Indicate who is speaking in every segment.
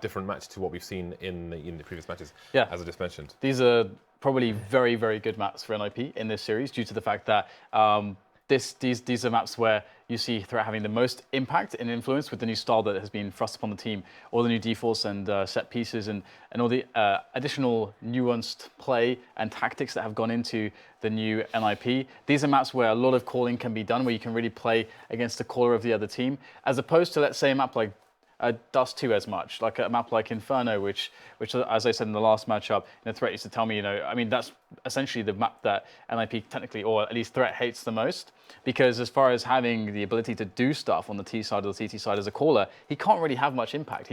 Speaker 1: different match to what we've seen in the previous matches,
Speaker 2: Yeah.
Speaker 1: as I just mentioned.
Speaker 2: These are probably very, very good maps for NIP in this series due to the fact that these are maps where you see Threat having the most impact and influence with the new style that has been thrust upon the team, all the new defaults and set pieces and all the additional nuanced play and tactics that have gone into the new NIP. These are maps where a lot of calling can be done, where you can really play against the caller of the other team, as opposed to, let's say, a map like Dust 2 as much, like a map like Inferno, which as I said in the last matchup, Threat used to tell me, I mean, that's essentially the map that NIP technically, or at least Threat, hates the most, because as far as having the ability to do stuff on the T side or the CT side as a caller, he can't really have much impact.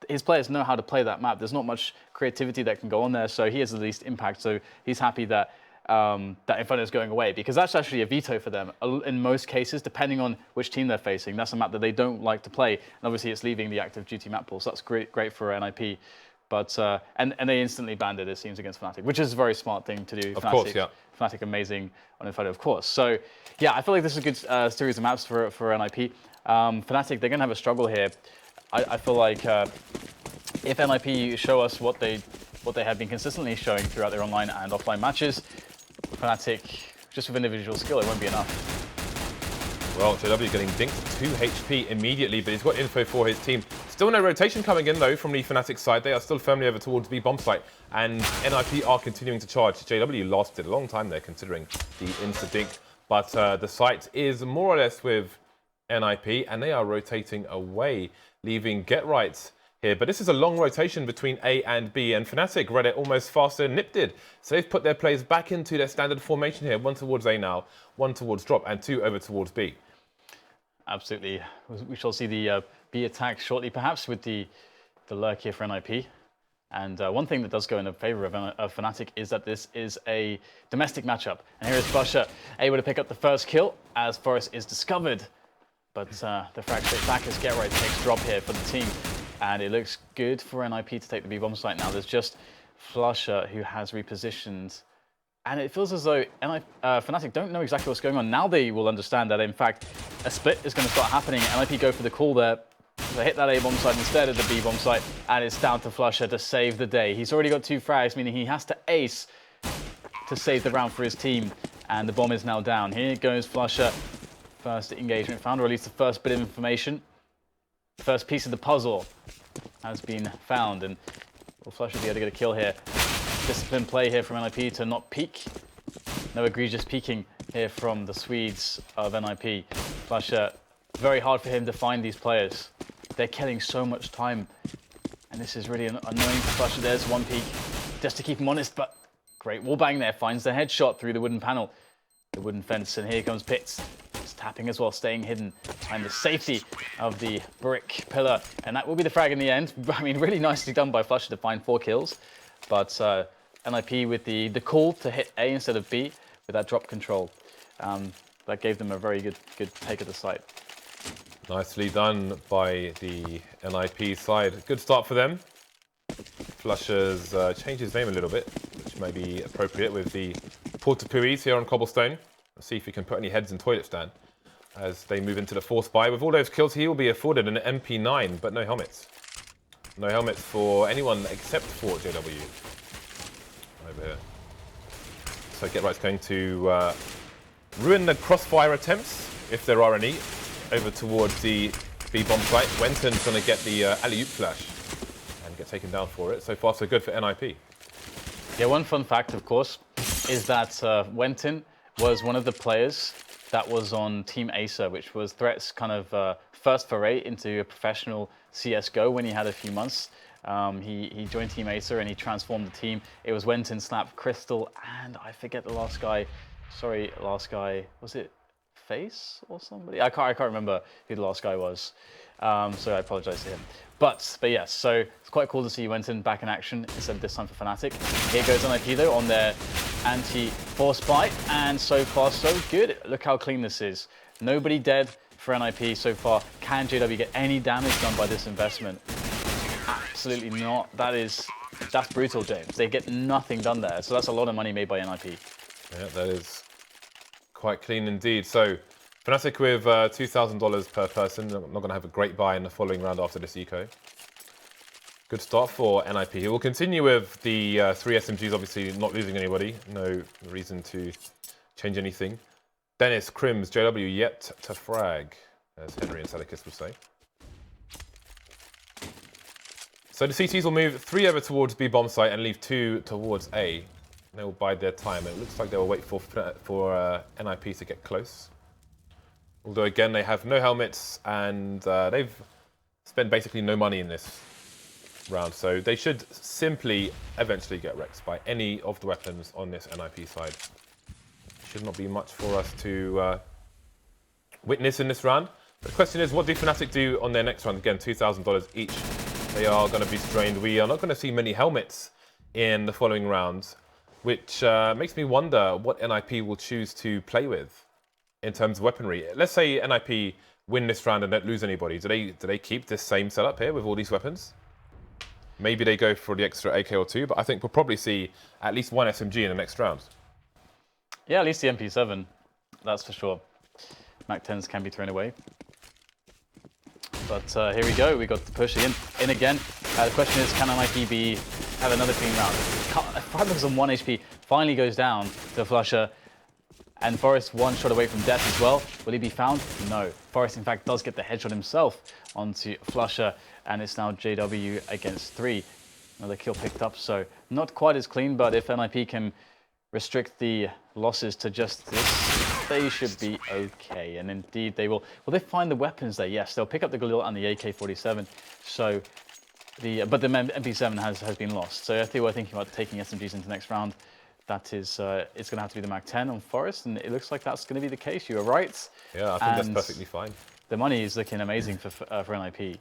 Speaker 2: His players know how to play that map. There's not much creativity that can go on there, so he has the least impact. So he's happy that that Inferno is going away, because that's actually a veto for them in most cases, depending on which team they're facing. That's a map that they don't like to play, and obviously it's leaving the active duty map pool, so that's great for NIP. But and they instantly banned it, it seems, against Fnatic, which is a very smart thing to do.
Speaker 1: Of course, yeah.
Speaker 2: Fnatic amazing on Inferno, of course. So yeah, I feel like this is a good series of maps for NIP. Fnatic, they're going to have a struggle here. I feel like if NIP show us what they have been consistently showing throughout their online and offline matches, Fnatic, just with individual skill, it won't be enough.
Speaker 1: Well, JW getting dinked 2 HP immediately, but he's got info for his team. Still no rotation coming in, though, from the Fnatic side. They are still firmly over towards B bomb site, and NIP are continuing to charge. JW lasted a long time there, considering the insta-dink, but the site is more or less with NIP, and they are rotating away, leaving Get Right here. But this is a long rotation between A and B, and Fnatic read it almost faster than Nip did. So they've put their players back into their standard formation here. 1 towards A now, 1 towards drop, and 2 over towards B.
Speaker 2: Absolutely. We shall see the B attack shortly, perhaps, with the lurk here for NIP. And one thing that does go in favor of Fnatic is that this is a domestic matchup. And here is Flusher able to pick up the first kill as Forest is discovered. But the frag straight back as Get Right takes drop here for the team. And it looks good for NIP to take the B bomb site now. There's just Flusher who has repositioned. And it feels as though Fnatic don't know exactly what's going on. Now they will understand that, in fact, a split is going to start happening. NIP go for the call there. They hit that A bomb site instead of the B bomb site. And it's down to Flusher to save the day. He's already got 2 frags, meaning he has to ace to save the round for his team. And the bomb is now down. Here goes Flusher. First engagement found, or at least the first bit of information. First piece of the puzzle has been found, and will Flusher be able to get a kill here? Disciplined play here from NIP to not peek. No egregious peeking here from the Swedes of NIP. Flusher, very hard for him to find these players. They're killing so much time, and this is really annoying for Flusher. There's 1 peek, just to keep him honest, but great wallbang there. Finds the headshot through the wooden panel, the wooden fence, and here comes Pitts. Tapping as well, staying hidden behind the safety of the brick pillar. And that will be the frag in the end. I mean, really nicely done by Flusher to find 4 kills. But NIP with the call to hit A instead of B with that drop control. That gave them a very good take of the site.
Speaker 1: Nicely done by the NIP side. Good start for them. Flusher's changed his name a little bit, which may be appropriate with the Portapuis here on Cobblestone. Let's see if he can put any heads in toilet stand as they move into the 4th buy. With all those kills, he will be afforded an MP9, but no helmets. No helmets for anyone except for JW. Over here. So Get Right's going to ruin the crossfire attempts, if there are any, over towards the B bomb site. Wenton's going to get the alley-oop flash and get taken down for it. So far, so good for NIP.
Speaker 2: Yeah, one fun fact, of course, is that Wenton was one of the players that was on Team Acer, which was Threat's kind of first foray into a professional CSGO when he had a few months. He joined Team Acer and he transformed the team. It was Wenton, Snap, Crystal, and I forget the last guy. Sorry, last guy, was it Face or somebody? I can't remember who the last guy was. So I apologize to him. But yes, so it's quite cool to see Wenton back in action instead of this time for Fnatic. Here goes NIP though on their anti-force bite, and so far so good. Look how clean this is. Nobody dead for NIP so far. Can JW get any damage done by this investment? Absolutely not. That's brutal, James. They get nothing done there, so that's a lot of money made by NIP.
Speaker 1: Yeah, that is quite clean indeed. So Fnatic with $2,000 per person. Not going to have a great buy in the following round after this eco. Good start for NIP. He will continue with the 3 SMGs, obviously not losing anybody. No reason to change anything. Dennis, Crims, JW yet to frag, as Henry and Sadikis would say. So the CTs will move 3 over towards B bomb site and leave 2 towards A. They will bide their time. It looks like they will wait for NIP to get close. Although again, they have no helmets and they've spent basically no money in this round. So they should simply eventually get wrecked by any of the weapons on this NIP side. Should not be much for us to witness in this round. But the question is, what do Fnatic do on their next round? Again, $2,000 each. They are going to be strained. We are not going to see many helmets in the following rounds, which makes me wonder what NIP will choose to play with in terms of weaponry. Let's say NIP win this round and don't lose anybody. Do they keep this same setup here with all these weapons? Maybe they go for the extra AK or 2, but I think we'll probably see at least 1 SMG in the next round.
Speaker 2: Yeah, at least the MP7, that's for sure. MAC-10s can be thrown away. But here we go, we got the push in again. The question is, can NIP have another clean round? Pyjamas on 1 HP, finally goes down to Flusher. And Forest 1 shot away from death as well. Will he be found? No. Forest, in fact, does get the headshot himself onto Flusher. And it's now JW against 3. Another kill picked up, so not quite as clean, but if NIP can restrict the losses to just this, they should be okay. And indeed they will. Will they find the weapons there? Yes, they'll pick up the Galil and the AK-47. So but the MP7 has been lost. So if they were thinking about taking SMGs into the next round, that is, it's going to have to be the MAC-10 on Forest, and it looks like that's going to be the case. You are right.
Speaker 1: Yeah, I think that's perfectly fine.
Speaker 2: The money is looking amazing for NIP.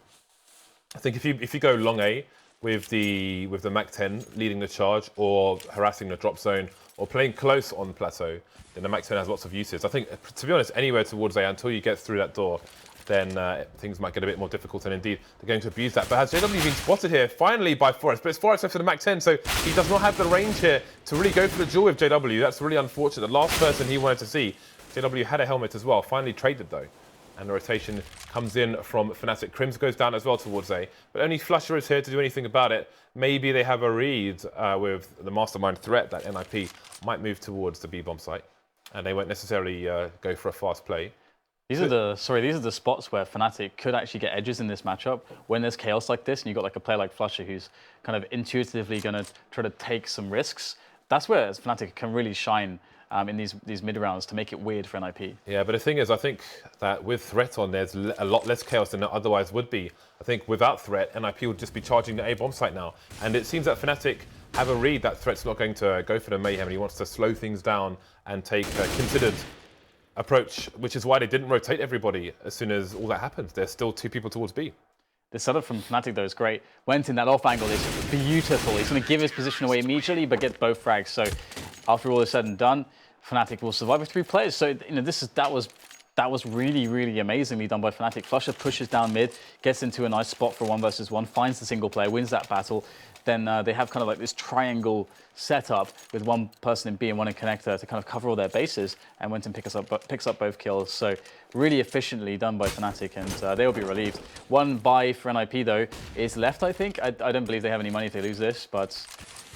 Speaker 1: I think if you go long A with the MAC-10 leading the charge or harassing the drop zone or playing close on plateau, then the MAC-10 has lots of uses. I think, to be honest, anywhere towards A until you get through that door, then things might get a bit more difficult, and indeed they're going to abuse that. But has JW been spotted here finally by Forest? But it's Forest after the MAC-10, so he does not have the range here to really go for the duel with JW. That's really unfortunate. The last person he wanted to see, JW had a helmet as well, finally traded though. And the rotation comes in from Fnatic. Crims goes down as well towards A, but only Flusher is here to do anything about it. Maybe they have a read with the mastermind threat that NIP might move towards the B-bomb site, and they won't necessarily go for a fast play.
Speaker 2: These are the spots where Fnatic could actually get edges in this matchup when there's chaos like this, and you've got like a player like Flusher who's kind of intuitively going to try to take some risks. That's where Fnatic can really shine in these mid rounds to make it weird for NIP.
Speaker 1: Yeah, but the thing is, I think that with Threat on, there's a lot less chaos than there otherwise would be. I think without Threat, NIP would just be charging the A bomb site now, and it seems that Fnatic have a read that Threat's not going to go for the mayhem, and he wants to slow things down and take a considered approach, which is why they didn't rotate everybody as soon as all that happened. There's still 2 people towards B.
Speaker 2: The setup from Fnatic, though, is great. Went in that off angle is beautiful. He's going to give his position away immediately, but get both frags. So after all is said and done, Fnatic will survive with 3 players. So that was really, really amazingly done by Fnatic. Flusher pushes down mid, gets into a nice spot for 1 versus 1, finds the single player, wins that battle. Then they have kind of like this triangle setup with 1 person in B and 1 in connector to kind of cover all their bases, and went and picks up both kills. So really efficiently done by Fnatic, and they will be relieved. 1 buy for NIP though is left, I think. I don't believe they have any money if they lose this, but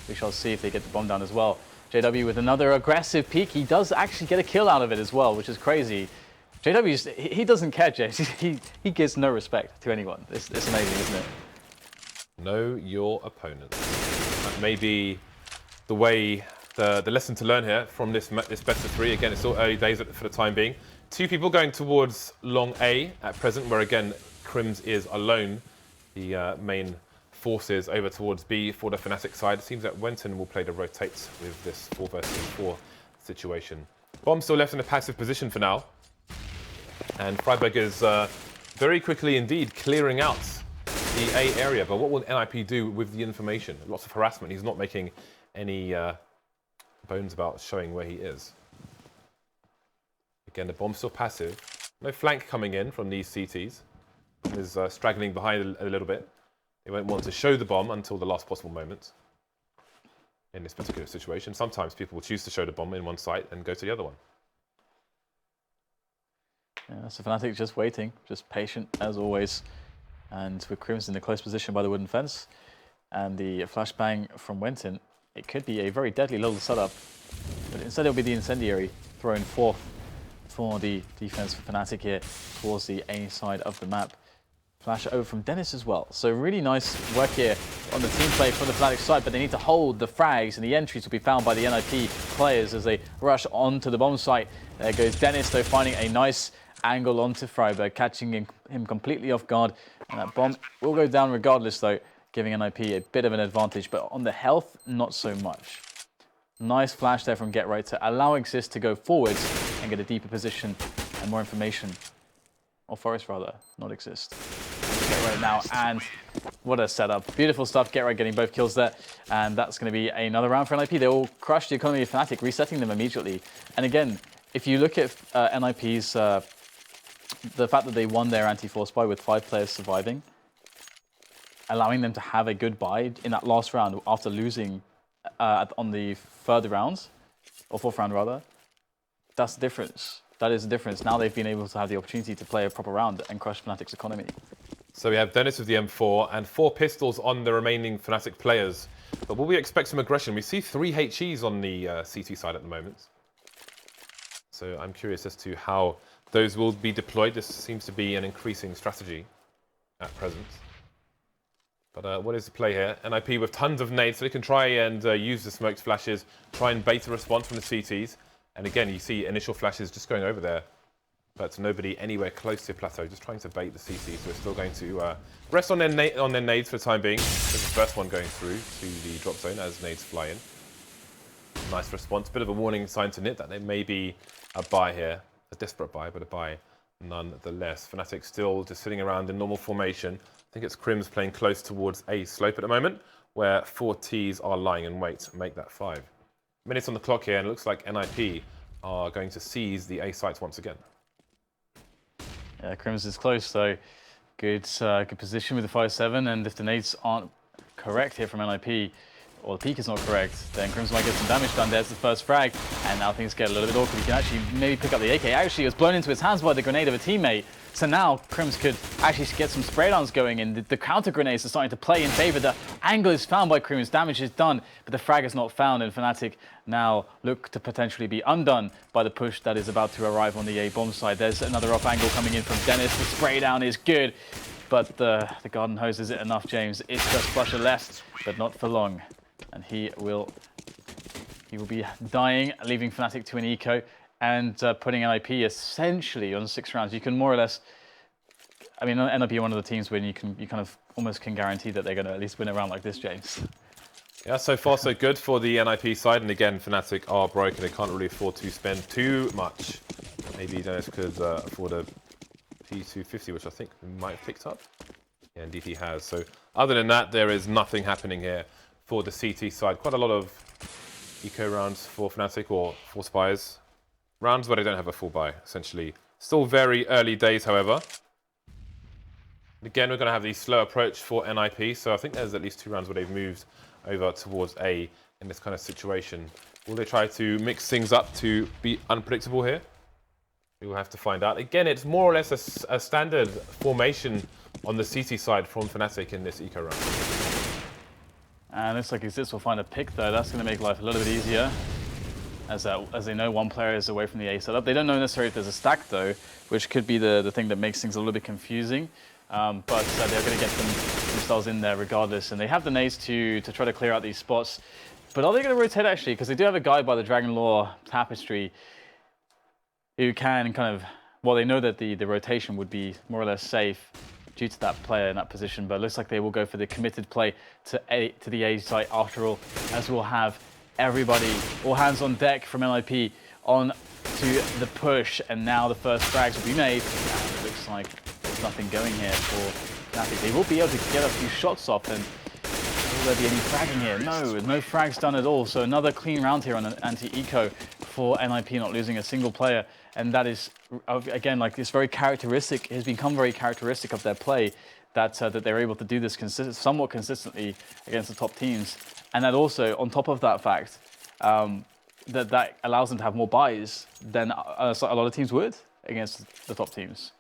Speaker 2: we shall see if they get the bomb down as well. JW with another aggressive peek. He does actually get a kill out of it as well, which is crazy. JW, he doesn't care, James. He gives no respect to anyone. It's amazing, isn't it?
Speaker 1: Know your opponent. That may be the way, the lesson to learn here from this best of 3. Again, it's still early days for the time being. 2 people going towards long A at present, where again, Crims is alone. The main forces over towards B for the Fnatic side. It seems that Wenton will play the rotates with this 4 versus 4 situation. Bomb still left in a passive position for now. And Freiberg is very quickly indeed clearing out the A area. But what will NIP do with the information? Lots of harassment. He's not making any bones about showing where he is. Again, the bomb's still passive. No flank coming in from these CTs. Is straggling behind a little bit. They won't want to show the bomb until the last possible moment. In this particular situation, sometimes people will choose to show the bomb in one site and go to the other one.
Speaker 2: Yeah, so Fnatic just waiting, just patient as always. And with Crims in a close position by the wooden fence, And the flashbang from Wenton, it could be a very deadly little setup, but instead it'll be the Incendiary thrown forth for the defense for Fnatic here towards the A side of the map. Flash over from Dennis as well. So really nice work here on the team play from the Fnatic side, but they need to hold the frags, and the entries will be found by the NIP players as they rush onto the bomb site. There goes Dennis, though, finding a nice angle onto Freiberg, catching him completely off guard. And that bomb will go down regardless, though, giving NIP a bit of an advantage, but on the health, not so much. Nice flash there from GetRight to allow Exist to go forwards and get a deeper position and more information. Or Forest, rather, not Exist. GetRight now, and what a setup. Beautiful stuff. GetRight getting both kills there, and that's going to be another round for NIP. They will crush the economy of Fnatic, resetting them immediately. And again, if you look at NIP's, the fact that they won their anti-force buy with 5 players surviving, allowing them to have a good buy in that last round after losing on the third rounds, or fourth round rather, that's the difference. That is the difference. Now they've been able to have the opportunity to play a proper round and crush Fnatic's economy.
Speaker 1: So we have Dennis with the M4 and 4 pistols on the remaining Fnatic players. But will we expect some aggression? We see 3 HEs on the CT side at the moment. So I'm curious as to how those will be deployed. This seems to be an increasing strategy at present. But what is the play here? NIP with tons of nades, so they can try and use the smoked flashes, try and bait a response from the CTs. And again, you see initial flashes just going over there, but nobody anywhere close to Plateau, just trying to bait the CTs. So we're still going to rest on their nades for the time being. There's the first one going through to the drop zone as nades fly in. Nice response, bit of a warning sign to Nit that there may be a buy here. A desperate buy, but a buy nonetheless. Fnatic still just sitting around in normal formation. I think it's Crims playing close towards A slope at the moment, where 4 Ts are lying in wait to make that 5. Minutes on the clock here, and it looks like NIP are going to seize the A sites once again.
Speaker 2: Yeah, Crims is close, so good position with the 5-7, and if the nades aren't correct here from NIP, or the peak is not correct, then Crims might get some damage done. There's the first frag, and now things get a little bit awkward. He can actually maybe pick up the AK. Actually, it was blown into his hands by the grenade of a teammate. So now Crims could actually get some spray downs going, and the counter grenades are starting to play in favor. The angle is found by Crims, damage is done, but the frag is not found, and Fnatic now look to potentially be undone by the push that is about to arrive on the A bomb side. There's another up angle coming in from Dennis. The spray down is good, but the garden hose, is it enough, James? It's just Flusher left, but not for long. And he will be dying, leaving Fnatic to an eco and putting NIP essentially on 6 rounds. You can more or less, I mean, NIP are one of the teams where you kind of almost can guarantee that they're going to at least win a round like this, James.
Speaker 1: Yeah, so far so good for the NIP side, and again, Fnatic are broken. They can't really afford to spend too much. Maybe Dennis could afford a P250, which I think we might have picked up. Yeah, indeed he has. So other than that, there is nothing happening here for the CT side. Quite a lot of eco rounds for Fnatic, or for Spires. Rounds where they don't have a full buy, essentially. Still very early days, however. Again, we're going to have the slow approach for NIP, so I think there's at least 2 rounds where they've moved over towards A in this kind of situation. Will they try to mix things up to be unpredictable here? We will have to find out. Again, it's more or less a standard formation on the CT side from Fnatic in this eco round.
Speaker 2: And looks like Exist will find a pick, though. That's going to make life a little bit easier. As they know, 1 player is away from the A setup. They don't know necessarily if there's a stack, though, which could be the thing that makes things a little bit confusing. But they're going to get themselves in there regardless. And they have the nades to try to clear out these spots. But are they going to rotate, actually? Because they do have a guy by the Dragon Lore Tapestry who can kind of... Well, they know that the rotation would be more or less safe due to that player in that position, but it looks like they will go for the committed play to the A site after all, as we'll have everybody, all hands on deck from NIP on to the push, and now the first frags will be made. And it looks like there's nothing going here for Fnatic. They will be able to get a few shots off, and will there be any fragging here? No frags done at all, so another clean round here on an anti-eco for NIP, not losing a single player. And that is, again, like it's very characteristic, it has become very characteristic of their play that they're able to do this somewhat consistently against the top teams. And that also, on top of that fact, that allows them to have more buys than a lot of teams would against the top teams.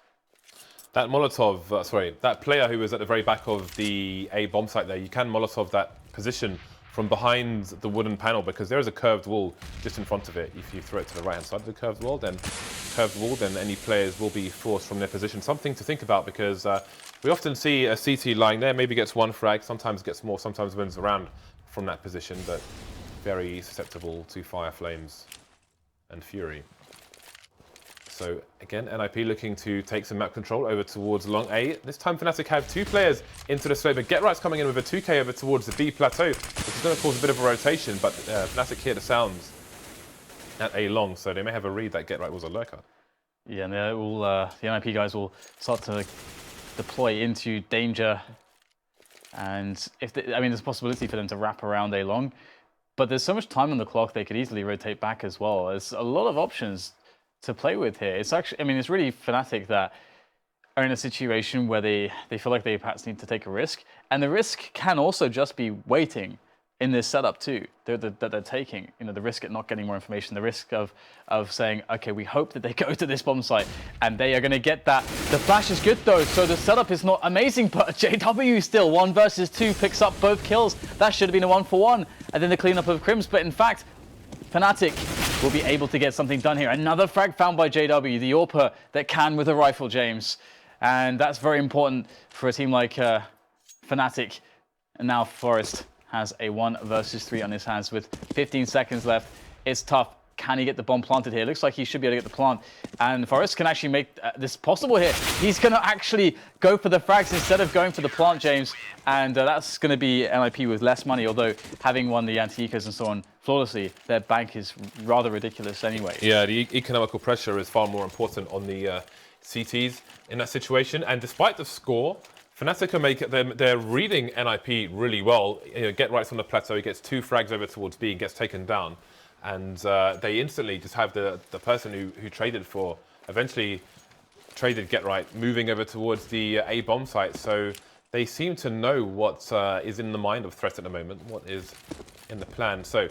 Speaker 1: That Molotov, sorry, that player who was at the very back of the A bomb site there, you can Molotov that position from behind the wooden panel because there is a curved wall just in front of it. If you throw it to the right-hand side of the curved wall, then any players will be forced from their position. Something to think about because we often see a CT lying there, maybe gets one frag, sometimes gets more, sometimes wins around from that position, but very susceptible to fire flames and fury. So again, NIP looking to take some map control over towards long A. This time Fnatic have 2 players into the slope, but GetRight's coming in with a 2K over towards the B plateau, which is going to cause a bit of a rotation, but Fnatic hear the sounds at A long, so they may have a read that GetRight was a lurker.
Speaker 2: Yeah, and the NIP guys will start to deploy into danger, and there's a possibility for them to wrap around A long, but there's so much time on the clock they could easily rotate back as well. There's a lot of options to play with here. It's actually, it's really Fnatic that are in a situation where they feel like they perhaps need to take a risk, and the risk can also just be waiting in this setup too that they're taking. The risk at not getting more information, the risk of saying, okay, we hope that they go to this bomb site and they are going to get that. The flash is good though, so the setup is not amazing, but JW still 1 versus 2 picks up both kills. That should have been a 1-for-1, and then the cleanup of Crims, but in fact Fnatic will be able to get something done here. Another frag found by JW, the AWPer that can with a rifle, James. And that's very important for a team like Fnatic. And now Forest has a 1 versus 3 on his hands with 15 seconds left. It's tough. Can he get the bomb planted here? Looks like he should be able to get the plant. And Forest can actually make this possible here. He's going to actually go for the frags instead of going for the plant, James. And that's going to be NIP with less money, although having won the anti-ecos and so on flawlessly, their bank is rather ridiculous anyway.
Speaker 1: Yeah, the economical pressure is far more important on the CTs in that situation. And despite the score, Fnatic they're reading NIP really well. GetRight's on the plateau, he gets 2 frags over towards B and gets taken down. And they instantly just have the person who traded eventually traded GetRight moving over towards the A bomb site. So they seem to know what is in the mind of Threat at the moment, what is in the plan. So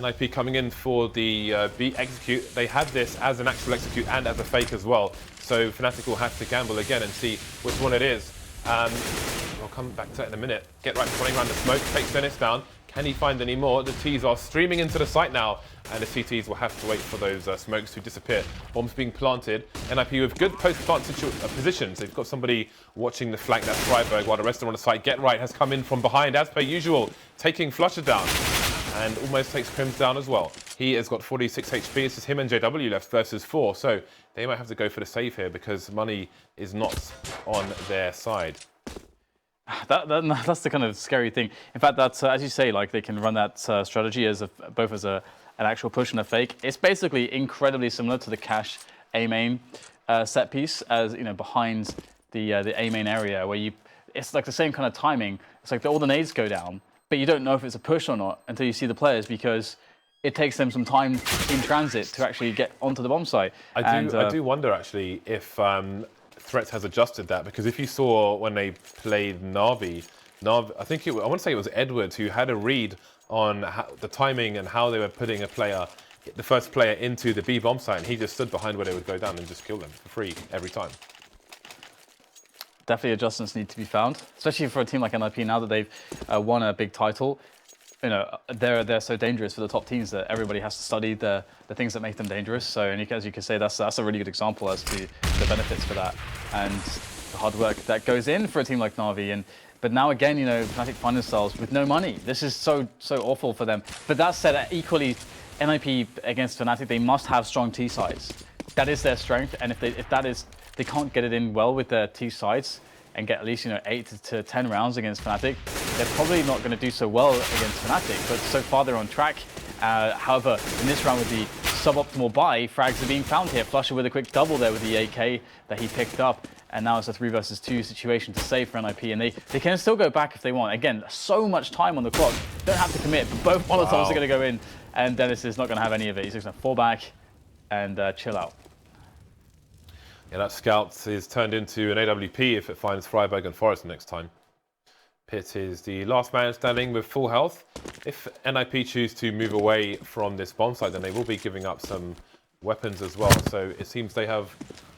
Speaker 1: NIP coming in for the B execute. They had this as an actual execute and as a fake as well. So Fnatic will have to gamble again and see which one it is. We'll come back to that in a minute. GetRight's running around the smoke, takes Dennis down. Can he find any more? The Ts are streaming into the site now, and the CTs will have to wait for those smokes to disappear. Bombs being planted. NIP with good post-plant positions. They've got somebody watching the flank, that's Freiberg, while the rest are on the site. GetRight has come in from behind, as per usual, taking Flusher down, and almost takes Crims down as well. He has got 46 HP. It's just him and JW left versus 4, so they might have to go for the save here because money is not on their side.
Speaker 2: That's the kind of scary thing. In fact, that's as you say, like they can run that strategy as both as an actual push and a fake. It's basically incredibly similar to the cash A main set piece, as behind the A main area where it's like the same kind of timing. It's like all the nades go down, but you don't know if it's a push or not until you see the players because it takes them some time in transit to actually get onto the bomb site.
Speaker 1: I do wonder actually if Threat has adjusted that, because if you saw when they played Na'Vi, I want to say it was Edwards who had a read on the timing and how they were putting the first player into the B bomb site, and he just stood behind where they would go down and just kill them for free every time.
Speaker 2: Definitely adjustments need to be found, especially for a team like NIP now that they've won a big title. They're so dangerous for the top teams that everybody has to study the things that make them dangerous. So, and as you can say, that's a really good example as to the benefits for that and the hard work that goes in for a team like Na'Vi. But now again, Fnatic find themselves with no money. This is so awful for them. But that said, equally, NIP against Fnatic, they must have strong T sides. That is their strength, and if they can't get it in well with their T sides and get at least 8 to 10 rounds against Fnatic, they're probably not going to do so well against Fnatic, but so far they're on track. However, in this round with the suboptimal buy, frags are being found here. Flusher with a quick double there with the AK that he picked up, and now it's a 3 versus 2 situation to save for NIP, and they can still go back if they want. Again, so much time on the clock, don't have to commit, but both Molotovs are going to go in, and Dennis is not going to have any of it. He's just going to fall back and chill out.
Speaker 1: Yeah, that Scout is turned into an AWP if it finds Freiberg and Forest next time. Pit is the last man standing with full health. If NIP choose to move away from this bomb site, then they will be giving up some weapons as well. So it seems they have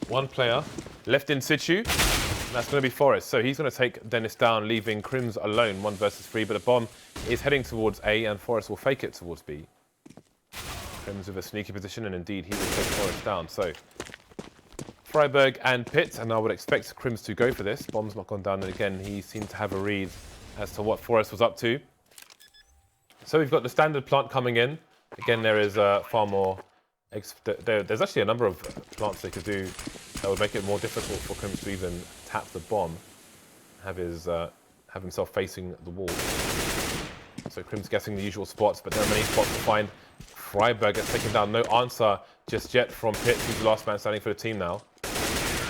Speaker 1: one player left in situ. And that's going to be Forest. So he's going to take Dennis down, leaving Crims alone, 1 versus 3. But the bomb is heading towards A, and Forest will fake it towards B. Crims with a sneaky position, and indeed he will take Forest down. So Freiburg and Pitt, and I would expect Crims to go for this. Bomb's not gone down, and again, he seemed to have a read as to what Forest was up to. So we've got the standard plant coming in. Again, there is far more... There's actually a number of plants they could do that would make it more difficult for Crims to even tap the bomb, have himself facing the wall. So Crims guessing the usual spots, but there are many spots to find. Freiburg gets taken down. No answer just yet from Pitt, who's the last man standing for the team now.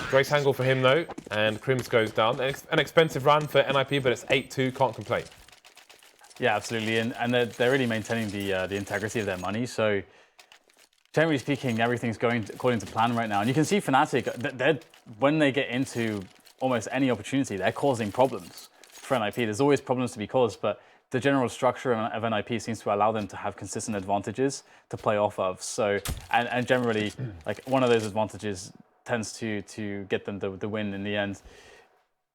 Speaker 1: Great angle for him though, and Crims goes down. An expensive run for NIP, but it's 8-2, can't complain.
Speaker 2: Yeah, absolutely, and they're really maintaining the integrity of their money. So generally speaking, everything's going according to plan right now. And you can see Fnatic, when they get into almost any opportunity, they're causing problems for NIP. There's always problems to be caused, but the general structure of NIP seems to allow them to have consistent advantages to play off of. So, and generally, like one of those advantages tends to get them the win in the end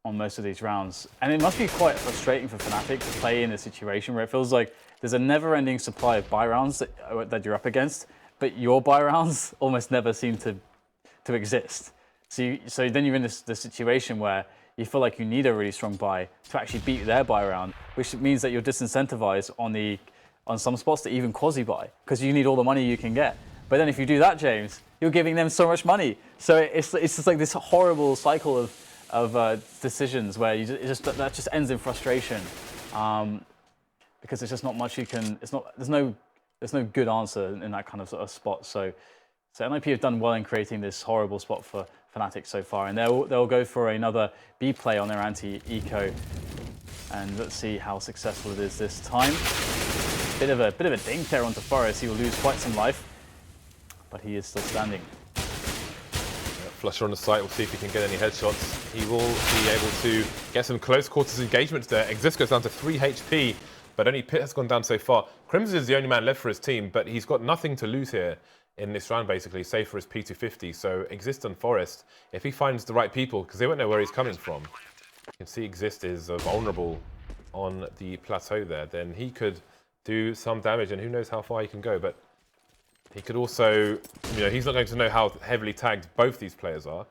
Speaker 2: on most of these rounds. And it must be quite frustrating for Fnatic to play in a situation where it feels like there's a never-ending supply of buy rounds that you're up against, but your buy rounds almost never seem to exist. So then you're in this situation where you feel like you need a really strong buy to actually beat their buy round, which means that you're disincentivized on some spots to even quasi-buy, because you need all the money you can get. But then if you do that, James, you're giving them so much money. So it's just like this horrible cycle of decisions where that just ends in frustration, because there's just not much you can. There's no good answer in that kind of sort of spot. So NIP have done well in creating this horrible spot for Fnatic so far, and they'll go for another B play on their anti-eco, and let's see how successful it is this time. Bit of a dink there onto Forest. He will lose quite some life, but he is still standing.
Speaker 1: Flusher on the site, we'll see if he can get any headshots. He will be able to get some close quarters engagements there. Exist goes down to 3 HP, but only Pitt has gone down so far. Crims is the only man left for his team, but he's got nothing to lose here in this round, basically, save for his P250. So Exist and Forest, if he finds the right people, because they won't know where he's coming from, you can see Exist is vulnerable on the plateau there, then he could do some damage, and who knows how far he can go. But he could also, he's not going to know how heavily tagged both these players are.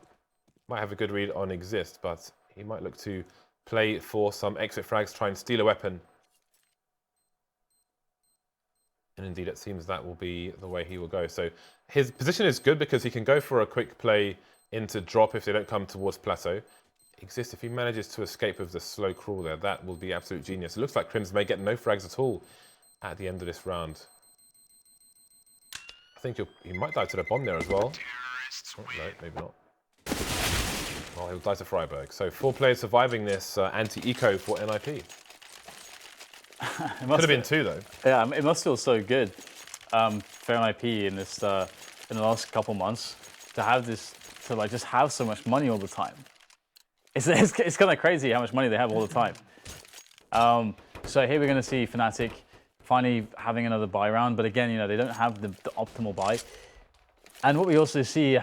Speaker 1: Might have a good read on Exist, but he might look to play for some exit frags, try and steal a weapon. And indeed, it seems that will be the way he will go. So his position is good because he can go for a quick play into drop if they don't come towards plateau. Exist, if he manages to escape with the slow crawl there, that will be absolute genius. It looks like Crims may get no frags at all at the end of this round. I think he might die to the bomb there as well. Oh, no, maybe not. Well, he'll die to Freiburg. So 4 players surviving this anti-eco for NIP. Could have been 2 though.
Speaker 2: Yeah, it must feel so good for NIP in this in the last couple months to have this, to like just have so much money all the time. It's kind of crazy how much money they have all the time. So here we're going to see Fnatic finally having another buy round, but again, they don't have the optimal buy. And what we also see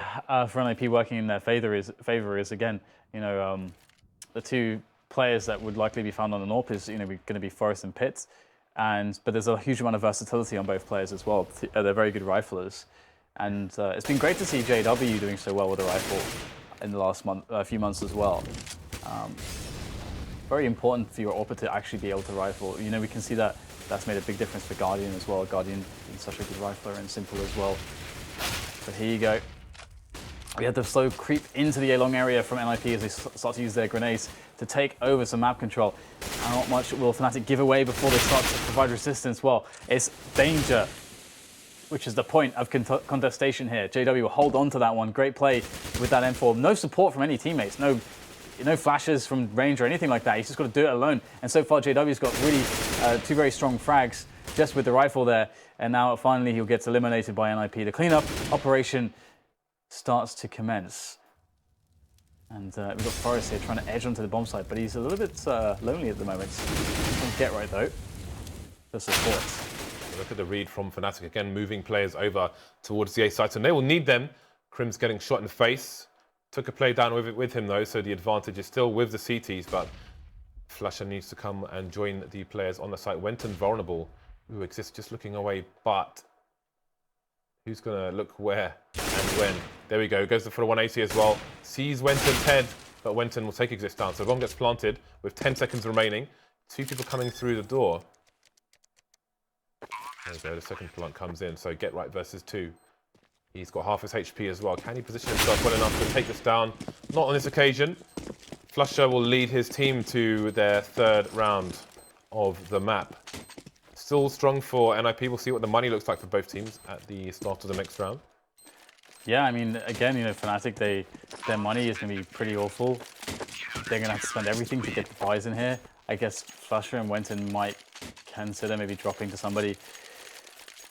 Speaker 2: for NIP working in their favor is again, the 2 players that would likely be found on the AWP is going to be Forest and Pitt, but there's a huge amount of versatility on both players as well. They're very good riflers, and it's been great to see JW doing so well with a rifle in the last few months as well. Very important for your AWP to actually be able to rifle. We can see that's made a big difference for Guardian as well. Guardian being such a good rifler and simple as well. But here you go. We had the slow creep into the A-long area from NIP as they start to use their grenades to take over some map control. How much will Fnatic give away before they start to provide resistance? Well, it's danger, which is the point of contestation here. JW will hold on to that one. Great play with that M4. No support from any teammates. No flashes from range or anything like that. He's just got to do it alone. And so far, JW's got really 2 very strong frags just with the rifle there. And now finally he gets eliminated by NIP. The cleanup operation starts to commence. And we've got Forest here trying to edge onto the bomb site, but he's a little bit lonely at the moment. Get right though. The support.
Speaker 1: Look at the read from Fnatic again, moving players over towards the A site, and they will need them. Crims getting shot in the face. Took a play down with him though, so the advantage is still with the CTs, but Flasher needs to come and join the players on the site. Wenton vulnerable, who exists just looking away, but who's gonna look where and when? There we go, goes for a 180 as well. Sees Wenton's head, but Wenton will take Exist down. So bomb gets planted with 10 seconds remaining. 2 people coming through the door. There we go, the second plant comes in, so Get Right versus 2. He's got half his HP as well. Can he position himself well enough to take this down? Not on this occasion. Flusher will lead his team to their 3rd round of the map. Still strong for NIP. We'll see what the money looks like for both teams at the start of the next round.
Speaker 2: Yeah, I mean, again, you know, Fnatic, their money is going to be pretty awful. They're going to have to spend everything to get the buys in here. I guess Flusher and Wenton might consider maybe dropping to somebody.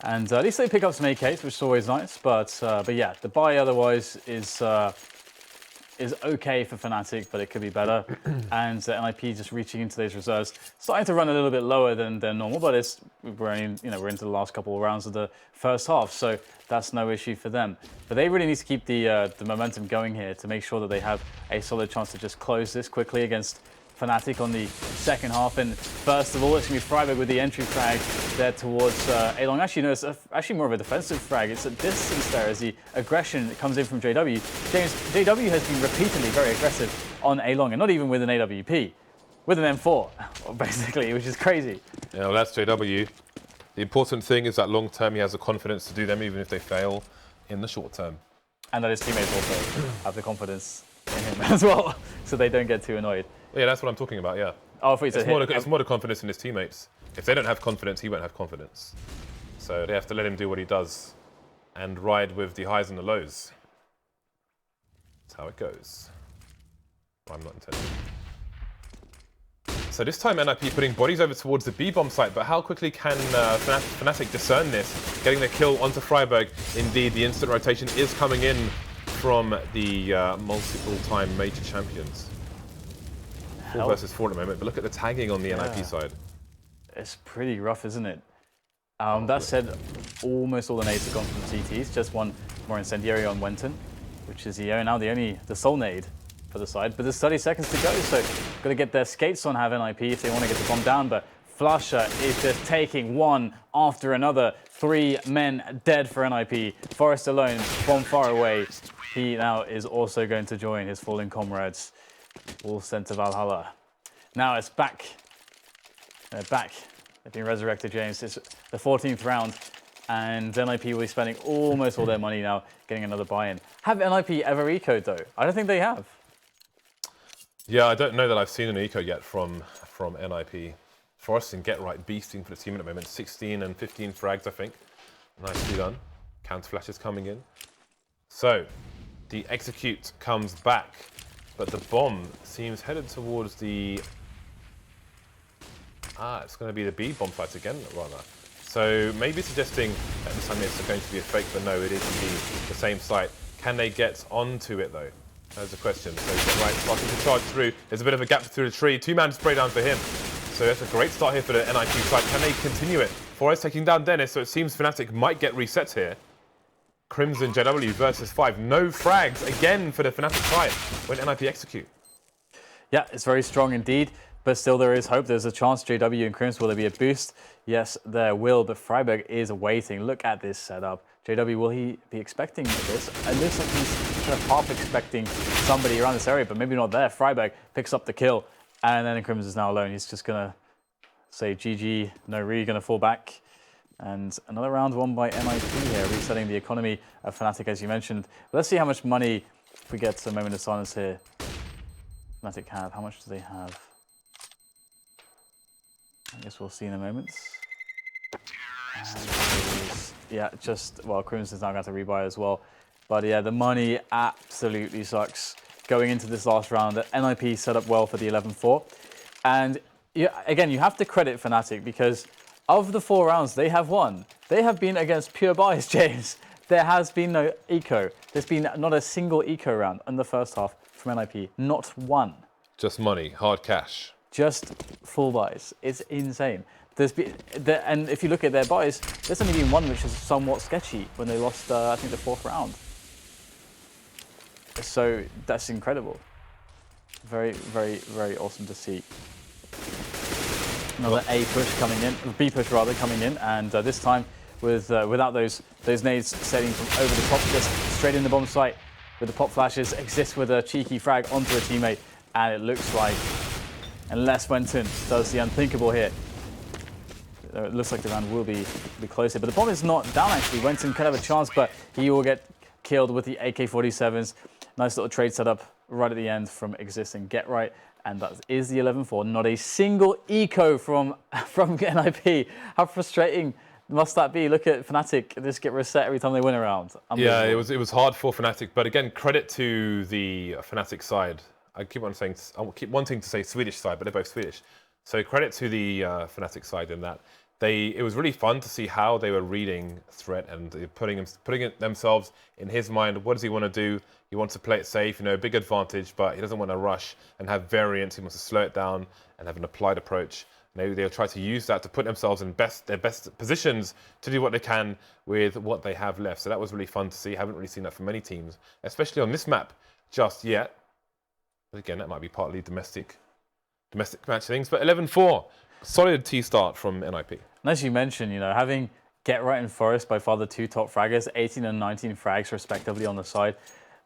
Speaker 2: And at least they pick up some AKs, which is always nice. But yeah, the buy otherwise is okay for Fnatic, but it could be better. And NIP just reaching into those reserves, starting to run a little bit lower than normal. But we're into the last couple of rounds of the first half, so that's no issue for them. But they really need to keep the momentum going here to make sure that they have a solid chance to just close this quickly against Fnatic on the second half. And first of all, it's going to be Freiburg with the entry frag there towards A-Long. Actually, no, it's actually more of a defensive frag. It's a distance there as the aggression that comes in from JW. James, JW has been repeatedly very aggressive on A-Long, and not even with an AWP, with an M4, basically, which is crazy.
Speaker 1: Yeah, well, that's JW. The important thing is that long term he has the confidence to do them even if they fail in the short term.
Speaker 2: And that his teammates also have the confidence in him as well, so they don't get too annoyed.
Speaker 1: Yeah, that's what I'm talking about, yeah.
Speaker 2: Oh, I thought you said
Speaker 1: it's more the confidence in his teammates. If they don't have confidence, he won't have confidence. So they have to let him do what he does and ride with the highs and the lows. That's how it goes. I'm not intending. So this time NIP putting bodies over towards the B-bomb site, but how quickly can Fnatic discern this? Getting the kill onto Freiburg. Indeed, the instant rotation is coming in from the multiple-time major champions. 4 versus 4 at the moment, but look at the tagging on the NIP side.
Speaker 2: It's pretty rough, isn't it? That said, almost all the nades have gone from CTs. Just one more incendiary on Wenton, which is now the sole nade for the side. But there's 30 seconds to go, so got to get their skates on, have NIP if they want to get the bomb down. But Flusher is just taking one after another. 3 men dead for NIP. Forest alone, bomb far away. He now is also going to join his fallen comrades, all sent to Valhalla. Now it's back. They're back. They've been resurrected, James. It's the 14th round, and NIP will be spending almost all their money now getting another buy-in. Have NIP ever ecoed, though? I don't think they have.
Speaker 1: Yeah, I don't know that I've seen an eco yet from NIP. Forrest and Get Right beasting for the team at the moment. 16 and 15 frags, I think. Nicely done. Counter flashes coming in. So, the execute comes back, but the bomb seems headed towards the... it's going to be the B bomb fight again, rather. So maybe suggesting that this time it's going to be a fake, but no, it is indeed the same site. Can they get onto it, though? That's the question. So Get Right starting to charge through. There's a bit of a gap through the tree. 2-man spray down for him. So that's a great start here for the NIP side. Can they continue it? Forrest taking down Dennis, so it seems Fnatic might get reset here. Crimson JW versus 5. No frags again for the Fnatic side when NIP execute.
Speaker 2: Yeah, it's very strong indeed, but still there is hope. There's a chance JW and Crimson, will there be a boost? Yes, there will, but Freiburg is waiting. Look at this setup. JW, will he be expecting this? It looks like he's kind of half expecting somebody around this area, but maybe not there. Freiburg picks up the kill, and then Crimson is now alone. He's just going to say GG, no re, going to fall back. And another round won by NIP here, resetting the economy of Fnatic, as you mentioned. Let's see how much money, if we get a moment of silence here, Fnatic have. How much do they have? I guess we'll see in a moment. Yeah, Crimson's now got to rebuy as well. But yeah, the money absolutely sucks. Going into this last round, NIP set up well for the 11-4. And yeah, again, you have to credit Fnatic because of the 4 rounds they have won, they have been against pure buys, James. There has been no eco. There's been not a single eco round in the first half from NIP. Not one. Just
Speaker 1: money, hard cash.
Speaker 2: Just full buys. It's insane. And if you look at their buys, there's only been one which is somewhat sketchy when they lost, I think, the 4th round. So that's incredible. Very, very, very awesome to see. Another A push coming in, B push rather coming in, and this time with without those nades setting from over the top, just straight in the bomb site with the pop flashes. Exist with a cheeky frag onto a teammate, and it looks like, unless Wenton does the unthinkable here, it looks like the round will be closer. But the bomb is not down actually. Wenton could have a chance, but he will get killed with the AK-47s. Nice little trade setup right at the end from Exist and Get Right. And that is the 11-4. Not a single eco from NIP. How frustrating must that be? Look at Fnatic just get reset every time they win a round.
Speaker 1: Yeah, it was hard for Fnatic, but again, credit to the Fnatic side. I keep wanting to say Swedish side, but they're both Swedish. So credit to the Fnatic side in that it was really fun to see how they were reading threat and putting it themselves in his mind. What does he want to do? He wants to play it safe, you know, big advantage, but he doesn't want to rush and have variance. He wants to slow it down and have an applied approach. Maybe they'll try to use that to put themselves in their best positions to do what they can with what they have left. So that was really fun to see. Haven't really seen that from many teams, especially on this map just yet. But again, that might be partly domestic match things. But 11-4, solid T start from NIP.
Speaker 2: And as you mentioned, you know, having Get Right and Forest by far the two top fraggers, 18 and 19 frags respectively on the side.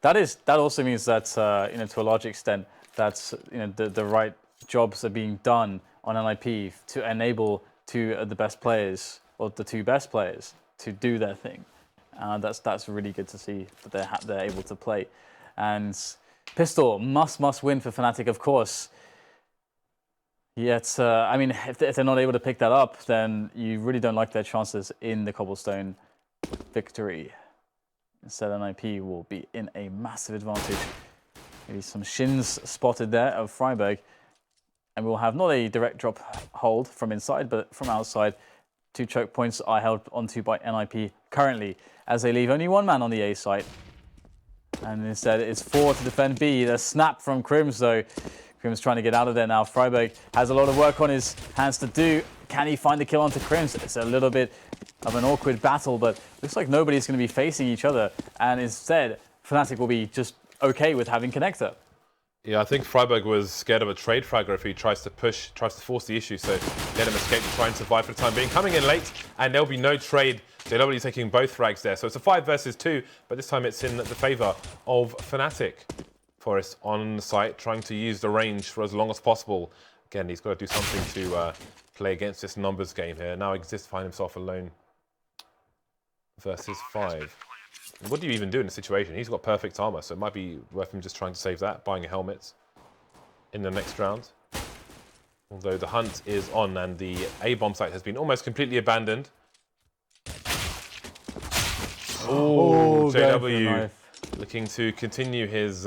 Speaker 2: That also means that you know, to a large extent, that's, you know, the right jobs are being done on NIP to enable the best players, or the two best players, to do their thing. That's really good to see that they're able to play. And Pistol must win for Fnatic, of course. Yet, I mean, if they're not able to pick that up, then you really don't like their chances in the Cobblestone victory. Instead, NIP will be in a massive advantage. Maybe some shins spotted there of Freiburg. And we'll have not a direct drop hold from inside, but from outside. 2 choke points are held onto by NIP currently, as they leave only one man on the A site. And instead, it's 4 to defend B. The snap from Crims, though. Crims trying to get out of there now. Freiburg has a lot of work on his hands to do. Can he find the kill onto Crims? It's a little bit of an awkward battle, but looks like nobody's going to be facing each other. And instead, Fnatic will be just okay with having Connector.
Speaker 1: Yeah, I think Freiburg was scared of a trade fragger if he tries to force the issue. So let him escape to try and survive for the time being. Coming in late, and there'll be no trade. JW taking both frags there. So it's a 5 versus 2, but this time it's in the favour of Fnatic. Forest on site, trying to use the range for as long as possible. Again, he's got to do something to play against this numbers game here. Now Exist find himself alone versus 5. What do you even do in this situation? He's got perfect armor, so it might be worth him just trying to save that, buying a helmet in the next round. Although the hunt is on and the A bomb site has been almost completely abandoned. Oh, JW looking to continue his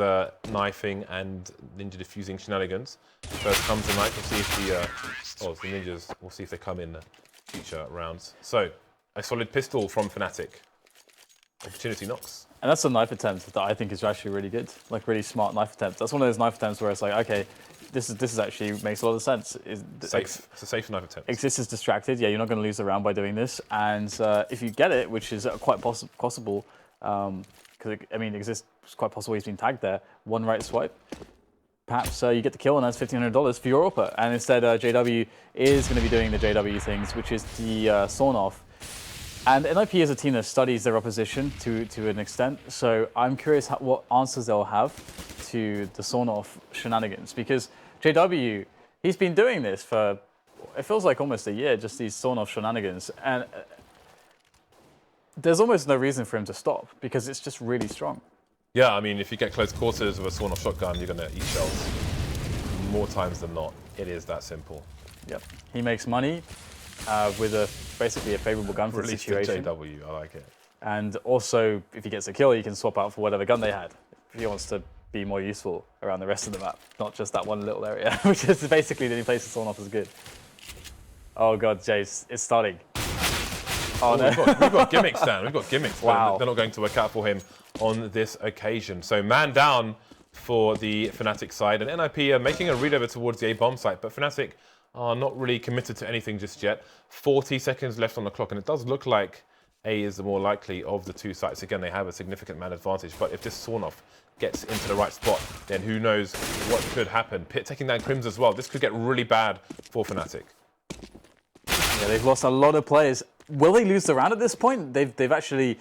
Speaker 1: knifing and ninja diffusing shenanigans. First comes the knife. We'll see if the ninjas. We'll see if they come in future rounds. So a solid pistol from Fnatic. Opportunity knocks. And
Speaker 2: that's a knife attempt that I think is actually really good. Like really smart knife attempt. That's one of those knife attempts where it's like, okay, this is actually makes a lot of sense.
Speaker 1: It's a safe knife attempt.
Speaker 2: Exist is distracted. Yeah, you're not going to lose the round by doing this. And if you get it, which is quite possible, because I mean, Exist is quite possible he's been tagged there. One right swipe. Perhaps you get the kill and that's $1,500 for your AWP. And instead, JW is going to be doing the JW things, which is the sawn off. And NIP is a team that studies their opposition to an extent, so I'm curious what answers they'll have to the sawn-off shenanigans, because JW, he's been doing this for, it feels like almost a year, just these sawn-off shenanigans, and there's almost no reason for him to stop, because it's just really strong.
Speaker 1: Yeah, I mean, if you get close quarters with a sawn-off shotgun, you're going to eat shells more times than not. It is that simple.
Speaker 2: Yep. He makes money with basically a favorable gun for the situation.
Speaker 1: JW, I like it.
Speaker 2: And also, if he gets a kill, he can swap out for whatever gun they had. If he wants to be more useful around the rest of the map, not just that one little area, which is basically the only place that's sawn off is good. Oh god, Jace, it's starting.
Speaker 1: Oh no. We've got gimmicks, Dan. We've got gimmicks.
Speaker 2: Wow.
Speaker 1: They're not going to work out for him on this occasion. So man down for the Fnatic side, and NIP are making a read over towards the A bomb site, but Fnatic are not really committed to anything just yet. 40 seconds left on the clock, and it does look like A is the more likely of the two sites. Again, they have a significant man advantage, but if this Sawn-Off gets into the right spot, then who knows what could happen. Pit taking down Crims as well. This could get really bad for Fnatic.
Speaker 2: Yeah, they've lost a lot of players. Will they lose the round at this point? They've actually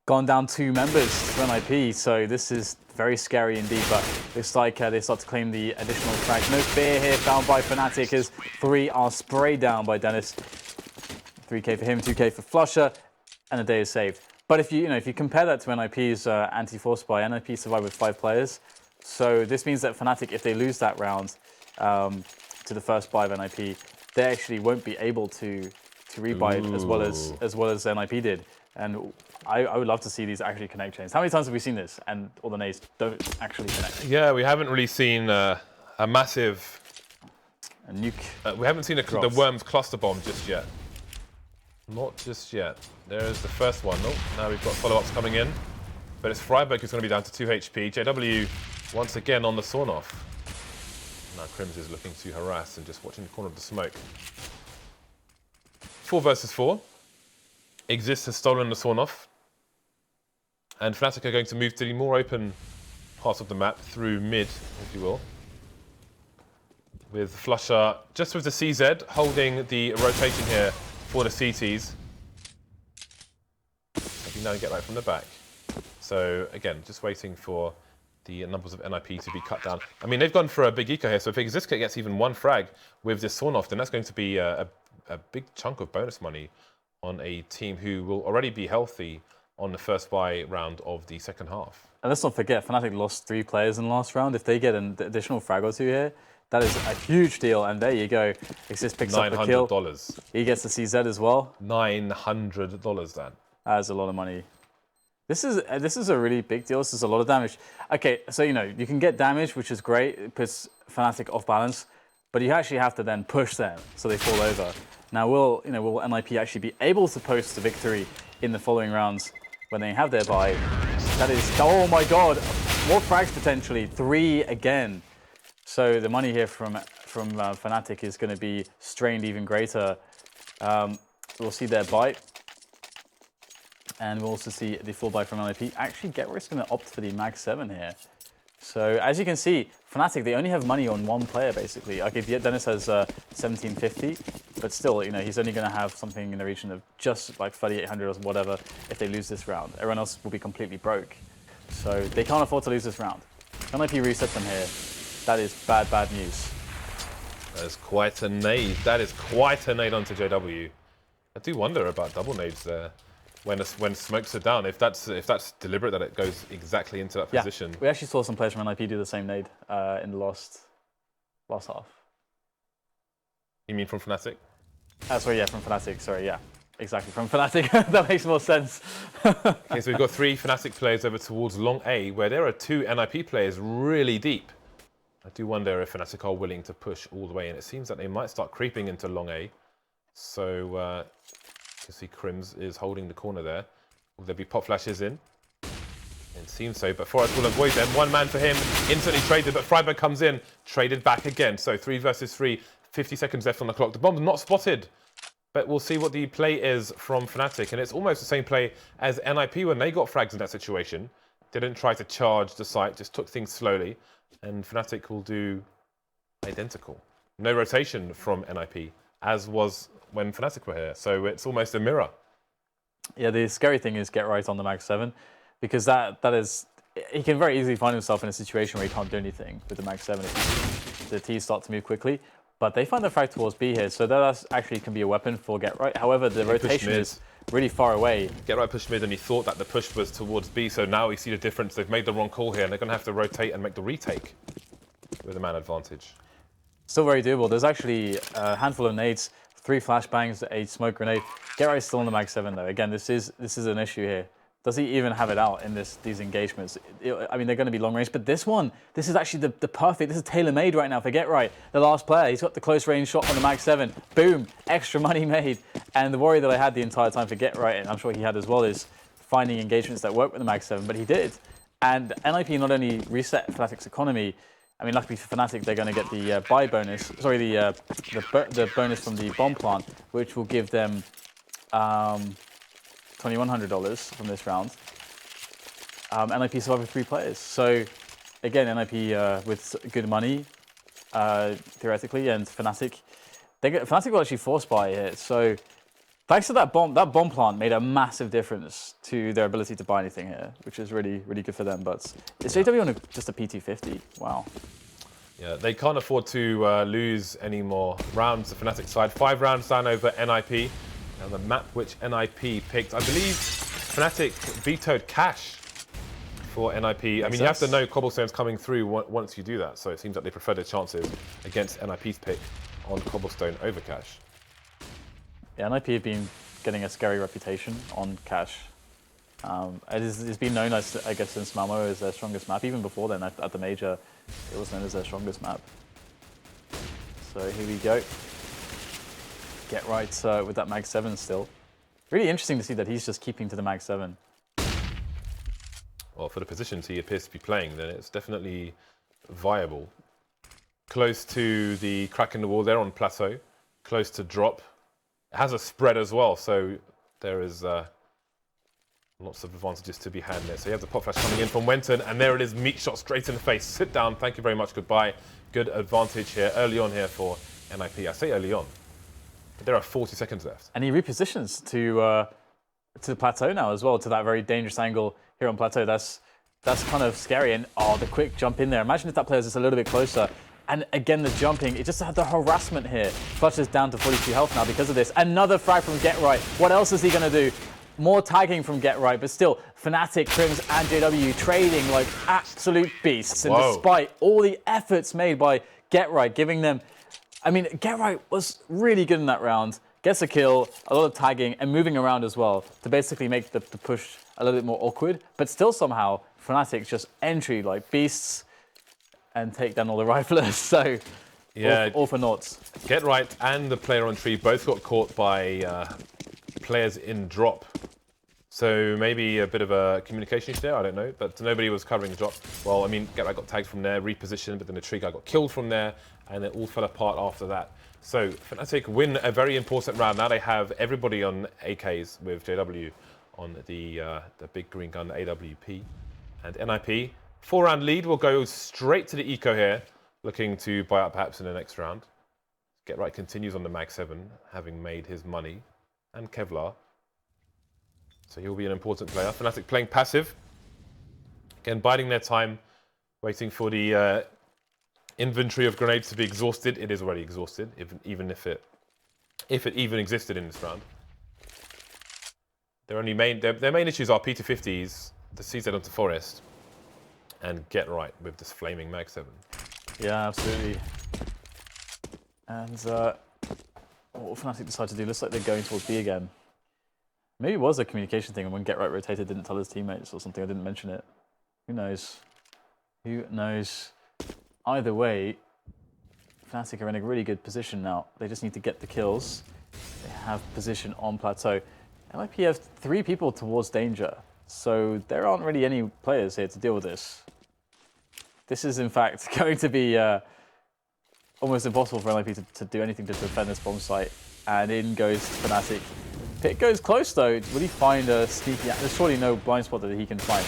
Speaker 2: gone down 2 members to NIP, so this is very scary indeed, but looks like they start to claim the additional frag. No fear here found by Fnatic as 3 are sprayed down by Dennis. 3k for him, 2k for Flusher, and a day is saved. But if you compare that to NIP's anti-force buy, NIP survived with 5 players. So this means that Fnatic, if they lose that round to the first buy of NIP, they actually won't be able to rebuy it as well as NIP did. And I would love to see these actually connect chains. How many times have we seen this and all the nades don't actually connect?
Speaker 1: Yeah, we haven't really seen a massive
Speaker 2: nuke.
Speaker 1: We haven't seen the Worms cluster bomb just yet. Not just yet. There's the first one. Oh, now we've got follow-ups coming in. But it's Freiburg who's going to be down to 2 HP. JW once again on the Sawn-Off. Now Crims is looking to harass and just watching the corner of the smoke. 4 versus 4. Exist has stolen the Sawn-Off. And Fnatic are going to move to the more open parts of the map through mid, if you will. With Flusher just with the CZ holding the rotation here for the CTs. Maybe now get right from the back. So again, just waiting for the numbers of NIP to be cut down. I mean, they've gone for a big eco here, so if Exist gets even 1 frag with this Sawn-Off, then that's going to be a big chunk of bonus money on a team who will already be healthy on the first buy round of the second half.
Speaker 2: And let's not forget, Fnatic lost 3 players in the last round. If they get an additional frag or 2 here, that is a huge deal. And there you go. Exist picks up the kill.
Speaker 1: $900.
Speaker 2: He gets the CZ as well.
Speaker 1: $900, Dan.
Speaker 2: That's a lot of money. This is a really big deal. This is a lot of damage. Okay, so you can get damage, which is great. It puts Fnatic off balance, but you actually have to then push them so they fall over. Now, will NIP actually be able to post the victory in the following rounds when they have their buy? That is, oh my god, more frags potentially, 3 again. So the money here from Fnatic is going to be strained even greater. We'll see their buy. And we'll also see the full buy from NIP. Actually, Getri's going to opt for the Mag 7 here. So as you can see, Fnatic, they only have money on 1 player, basically. Okay, Dennis has 1750, but still, he's only going to have something in the region of just like 3,800 or whatever if they lose this round. Everyone else will be completely broke. So they can't afford to lose this round. NIP resets them here. That is bad, bad news.
Speaker 1: That is quite a nade. That is quite a nade onto JW. I do wonder about double nades there. When smokes are down, if that's deliberate, that it goes exactly into that position.
Speaker 2: We actually saw some players from NIP do the same nade in the last half.
Speaker 1: You mean from Fnatic?
Speaker 2: Sorry, yeah, from Fnatic. Sorry, yeah, exactly from Fnatic. That makes more sense.
Speaker 1: Okay, so we've got 3 Fnatic players over towards Long A, where there are 2 NIP players really deep. I do wonder if Fnatic are willing to push all the way in. It seems that they might start creeping into Long A. So. You can see Crims is holding the corner there. Will there be pop flashes in? It seems so, but Forrest will avoid them. 1 man for him, instantly traded, but Freiburg comes in, traded back again. So 3 versus 3, 50 seconds left on the clock. The bomb's not spotted, but we'll see what the play is from Fnatic. And it's almost the same play as NIP when they got frags in that situation. Didn't try to charge the site, just took things slowly. And Fnatic will do identical. No rotation from NIP, as was when Fnatic were here, so it's almost a mirror.
Speaker 2: Yeah, the scary thing is get right on the Mag 7, because that is, he can very easily find himself in a situation where he can't do anything with the Mag 7 if the T's start to move quickly. But they find the frag towards B here, so that actually can be a weapon for get right. However, the rotation is really far away.
Speaker 1: Get right push mid, and he thought that the push was towards B, so now we see the difference. They've made the wrong call here, and they're going to have to rotate and make the retake with a man advantage.
Speaker 2: Still very doable. There's actually a handful of nades. 3 flashbangs, a smoke grenade. Geright's still on the Mag 7 though. Again, this is an issue here. Does he even have it out in these engagements? I mean, they're going to be long range, but this is actually the perfect. This is tailor-made right now for Getright. The last player, he's got the close range shot on the Mag 7. Boom, extra money made. And the worry that I had the entire time for Getright, and I'm sure he had as well, is finding engagements that work with the Mag 7, but he did. And NIP not only reset Fnatic's economy. I mean, luckily for Fnatic, they're going to get the buy bonus. Sorry, the bonus from the bomb plant, which will give them $2,100 from this round. NIP survived with 3 players. So again, NIP with good money, theoretically, and Fnatic. Fnatic will actually force buy here. So thanks to that bomb plant made a massive difference to their ability to buy anything here, which is really, really good for them. But is JW on just a PT50? Wow.
Speaker 1: Yeah, they can't afford to lose any more rounds. The Fnatic side, 5 rounds down over NIP. And the map which NIP picked, I believe Fnatic vetoed Cash for NIP. I mean, you have to know Cobblestone's coming through once you do that. So it seems like they prefer their chances against NIP's pick on Cobblestone over Cash.
Speaker 2: Yeah, NIP have been getting a scary reputation on Cash. It's been known as, I guess, since Malmo as their strongest map. Even before then, at the major, it was known as their strongest map. So here we go. Get right with that Mag 7 still. Really interesting to see that he's just keeping to the Mag 7.
Speaker 1: Well, for the positions he appears to be playing, then it's definitely viable. Close to the crack in the wall there on Plateau. Close to drop. It has a spread as well, so there is lots of advantages to be had there. So you have the pop flash coming in from Wenton, and there it is, meat shot straight in the face. Sit down, thank you very much, goodbye. Good advantage here, early on here for NIP. I say early on, but there are 40 seconds left.
Speaker 2: And he repositions to the Plateau now as well, to that very dangerous angle here on Plateau. That's kind of scary, and the quick jump in there. Imagine if that player was just a little bit closer. And again, the jumping, it just had the harassment here. Flush is down to 42 health now because of this. Another frag from Get Right. What else is he going to do? More tagging from Get Right, but still, Fnatic, Crims, and JW trading like absolute beasts. And despite all the efforts made by Get Right, giving them... I mean, Get Right was really good in that round. Gets a kill, a lot of tagging, and moving around as well to basically make the push a little bit more awkward. But still somehow, Fnatic just entry like beasts and take down all the riflers. So, yeah, all for naught.
Speaker 1: Get Right and the player on tree both got caught by players in drop. So maybe a bit of a communication issue there, I don't know. But nobody was covering the drop. Well, I mean, Get Right got tagged from there, repositioned, but then the tree guy got killed from there, and it all fell apart after that. So Fnatic win a very important round. Now they have everybody on AKs with JW on the big green gun, the AWP. And NIP, 4-round lead, will go straight to the eco here, looking to buy up perhaps in the next round. Get Right continues on the Mag 7, having made his money. And Kevlar. So he'll be an important player. Fnatic playing passive. Again, biding their time, waiting for the inventory of grenades to be exhausted. It is already exhausted, even if it even existed in this round. Their main issues are P250s, the CZ onto Forest, and Get Right with this flaming Mag 7.
Speaker 2: Yeah, absolutely. And what Fnatic decided to do, looks like they're going towards B again. Maybe it was a communication thing, and when Get Right rotated, didn't tell his teammates or something. I didn't mention it. Who knows? Who knows? Either way, Fnatic are in a really good position now. They just need to get the kills. They have position on Plateau. NIP have 3 people towards danger, so there aren't really any players here to deal with this. This is, in fact, going to be almost impossible for NIP to do anything to defend this bomb site. And in goes Fnatic. Pit goes close, though. Will he find a sneaky... There's surely no blind spot that he can find.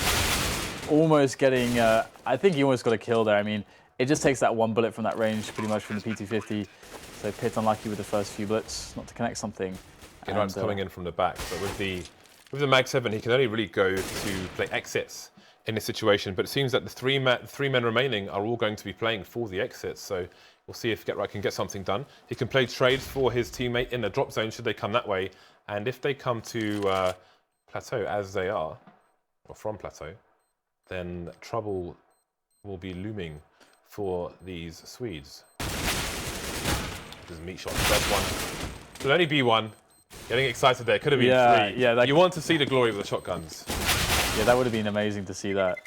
Speaker 2: Almost getting... I think he almost got a kill there. I mean, it just takes that one bullet from that range, pretty much from the P250. So Pit unlucky with the first few bullets, not to connect something.
Speaker 1: Get Right's coming in from the back, but with the Mag 7, he can only really go to play exits in this situation. But it seems that the three men remaining are all going to be playing for the exits. So we'll see if Get Right can get something done. He can play trades for his teammate in the drop zone should they come that way. And if they come to Plateau, as they are, or from Plateau, then trouble will be looming for these Swedes. This is meat shot, first one. It'll only be one. Getting excited there, could have been 3.
Speaker 2: Yeah,
Speaker 1: you want to see the glory of the shotguns.
Speaker 2: Yeah, that would have been amazing to see that.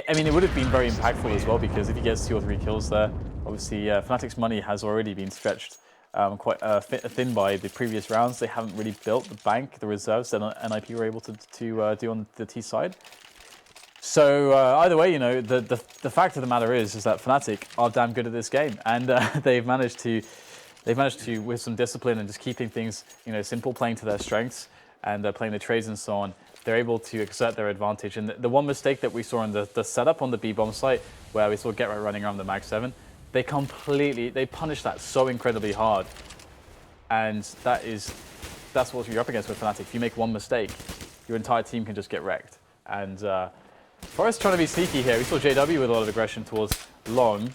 Speaker 2: I mean, it would have been very impactful as well, because if he gets 2 or 3 kills there, obviously Fnatic's money has already been stretched quite thin by the previous rounds. They haven't really built the bank, the reserves that NIP were able to do on the T side. So either way, you know, the fact of the matter is that Fnatic are damn good at this game, and they've managed to, with some discipline and just keeping things, you know, simple, playing to their strengths, and playing the trades and so on, they're able to exert their advantage. And the one mistake that we saw in the setup on the B bomb site, where we saw Get Right running around the Mag 7, they punished that so incredibly hard. And that's what you're up against with Fnatic. If you make one mistake, your entire team can just get wrecked. And Forest trying to be sneaky here. We saw JW with a lot of aggression towards Long,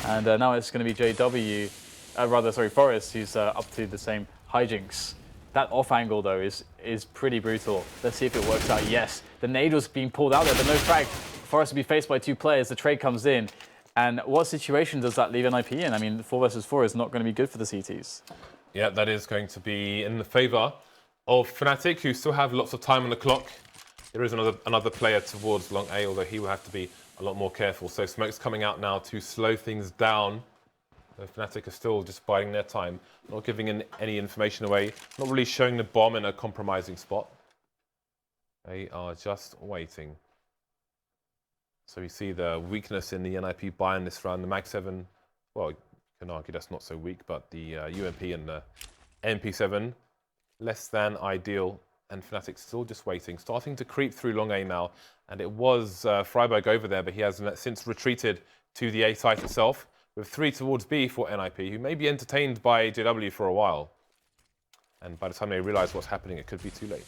Speaker 2: and now it's going to be JW, Forest, who's up to the same hijinks. That off angle though is pretty brutal. Let's see if it works out. Yes, the nade was being pulled out there, but no frag. Forest will be faced by 2 players. The trade comes in, and what situation does that leave NIP in? I mean, 4 versus 4 is not going to be good for the CTs.
Speaker 1: Yeah, that is going to be in the favour of Fnatic, who still have lots of time on the clock. There is another player towards long A, although he will have to be a lot more careful. So smoke's coming out now to slow things down. So Fnatic are still just biding their time, not giving any information away, not really showing the bomb in a compromising spot. They are just waiting. So we see the weakness in the NIP buy in this round. The Mag 7, well, you can argue that's not so weak, but the UMP and the MP7, less than ideal. And Fnatic still just waiting, starting to creep through long A now. And it was Freiburg over there, but he has since retreated to the A site itself, with 3 towards B for NIP, who may be entertained by JW for a while. And by the time they realise what's happening, it could be too late.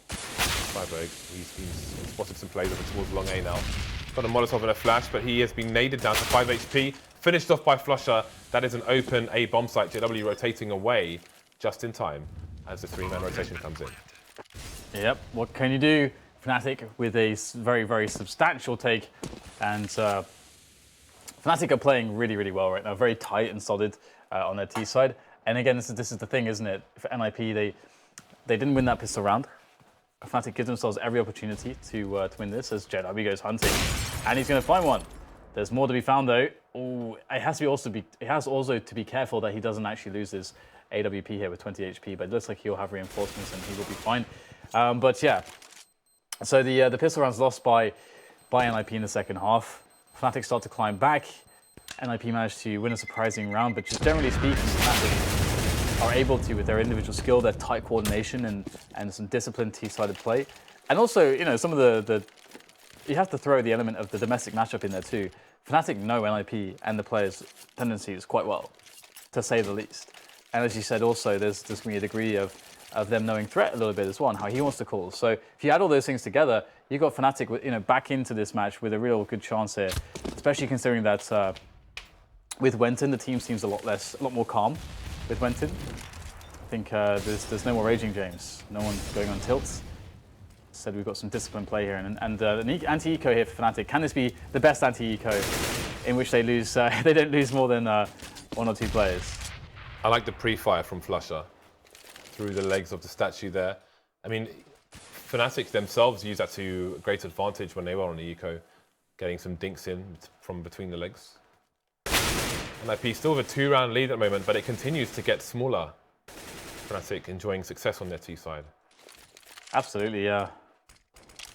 Speaker 1: Freiburg, he's spotted some plays over towards long A now. Got a Molotov and a flash, but he has been naded down to 5 HP. Finished off by Flusher. That is an open A bomb site. JW rotating away just in time as the 3-man rotation comes in.
Speaker 2: Yep, what can you do? Fnatic with a very, very substantial take. And Fnatic are playing really, really well right now. Very tight and solid on their T side. And again, this is the thing, isn't it? For NIP, they didn't win that pistol round. Fnatic gives themselves every opportunity to win this as JW goes hunting. And he's going to find one. There's more to be found, though. Ooh, it has also to be careful that he doesn't actually lose his AWP here with 20 HP, but it looks like he'll have reinforcements and he will be fine. But yeah, so the pistol round's lost by NIP in the second half. Fnatic start to climb back. NIP managed to win a surprising round, but just generally speaking, Fnatic are able to, with their individual skill, their tight coordination and some disciplined T-sided play. And also, you know, some of the you have to throw the element of the domestic matchup in there too. Fnatic know NIP and the players' tendencies quite well, to say the least. And as you said, also, there's going to be a degree of them knowing threat a little bit as well, and how he wants to call. So if you add all those things together, you got Fnatic, you know, back into this match with a real good chance here, especially considering that with Wenton, the team seems a lot more calm with Wenton. I think there's no more raging, James. No one going on tilts. Said we've got some disciplined play here, and an anti-eco here for Fnatic. Can this be the best anti-eco in which they lose? They don't lose more than 1 or 2 players.
Speaker 1: I like the pre-fire from Flusher through the legs of the statue there. I mean, Fnatic themselves used that to great advantage when they were on the eco, getting some dinks in from between the legs. NIP still with a 2-round lead at the moment, but it continues to get smaller. Fnatic enjoying success on their T side.
Speaker 2: Absolutely, yeah.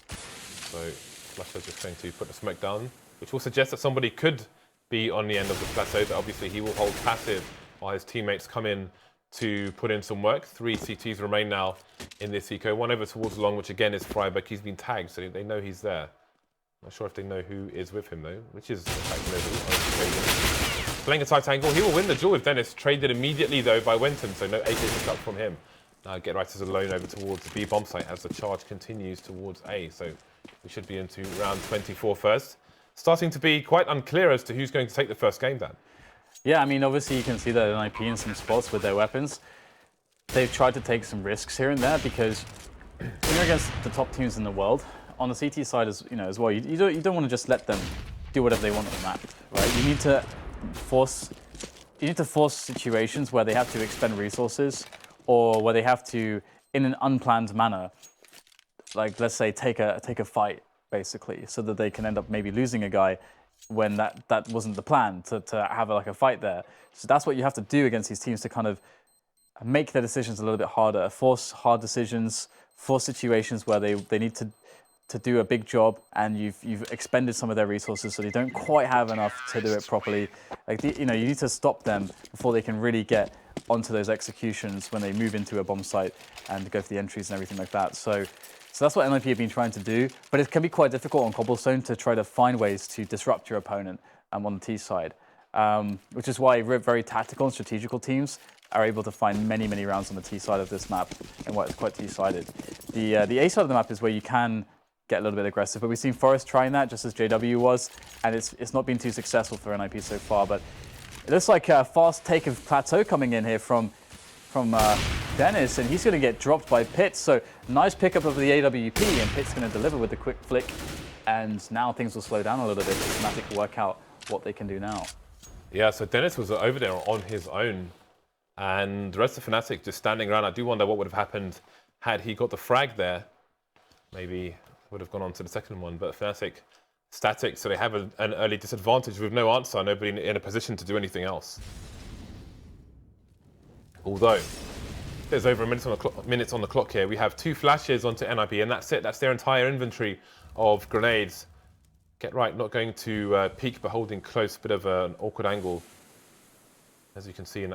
Speaker 1: So Flusher's just going to put the smoke down, which will suggest that somebody could be on the end of the plateau, but obviously he will hold passive while his teammates come in to put in some work. 3 CTs remain now in this eco. 1 over towards long, which again is Freiburg. He's been tagged, so they know he's there. Not sure if they know who is with him though, which is playing a tight angle. He will win the duel with Dennis. Traded immediately though by Wenton, so no AK pick up from him. Now Get Right is alone over towards the B bomb site as the charge continues towards A. So we should be into round 24 first. Starting to be quite unclear as to who's going to take the first game, Dan.
Speaker 2: Yeah, I mean, obviously you can see that NIP in some spots with their weapons. They've tried to take some risks here and there because when you're against the top teams in the world, on the CT side as well, you don't want to just let them do whatever they want on the map, right? You need to force situations where they have to expend resources or where they have to, in an unplanned manner, like let's say take a fight basically, so that they can end up maybe losing a guy when that wasn't the plan, to have like a fight there. So that's what you have to do against these teams, to kind of make their decisions a little bit harder, force hard decisions, force situations where they need to do a big job and you've expended some of their resources, so they don't quite have enough to do it properly. Like you need to stop them before they can really get onto those executions when they move into a bomb site and go for the entries and everything like that. So that's what NIP have been trying to do, but it can be quite difficult on Cobblestone to try to find ways to disrupt your opponent on the T side, which is why very tactical and strategical teams are able to find many, many rounds on the T side of this map and why it's quite T-sided. The A side of the map is where you can get a little bit aggressive, but we've seen Forest trying that just as JW was, and it's not been too successful for NIP so far, but it looks like a fast take of Plateau coming in here from Dennis, and he's going to get dropped by Pitts. So nice pickup of the AWP, and Pitts going to deliver with the quick flick. And now things will slow down a little bit as Fnatic work out what they can do now.
Speaker 1: Yeah, so Dennis was over there on his own, and the rest of Fnatic just standing around. I do wonder what would have happened had he got the frag there. Maybe would have gone on to the second one, but Fnatic static, so they have an early disadvantage with no answer, nobody in a position to do anything else. Although, there's over a minute on the clock here. We have 2 flashes onto NIP, and that's it. That's their entire inventory of grenades. Get right, not going to peek, but holding close. Bit of an awkward angle, as you can see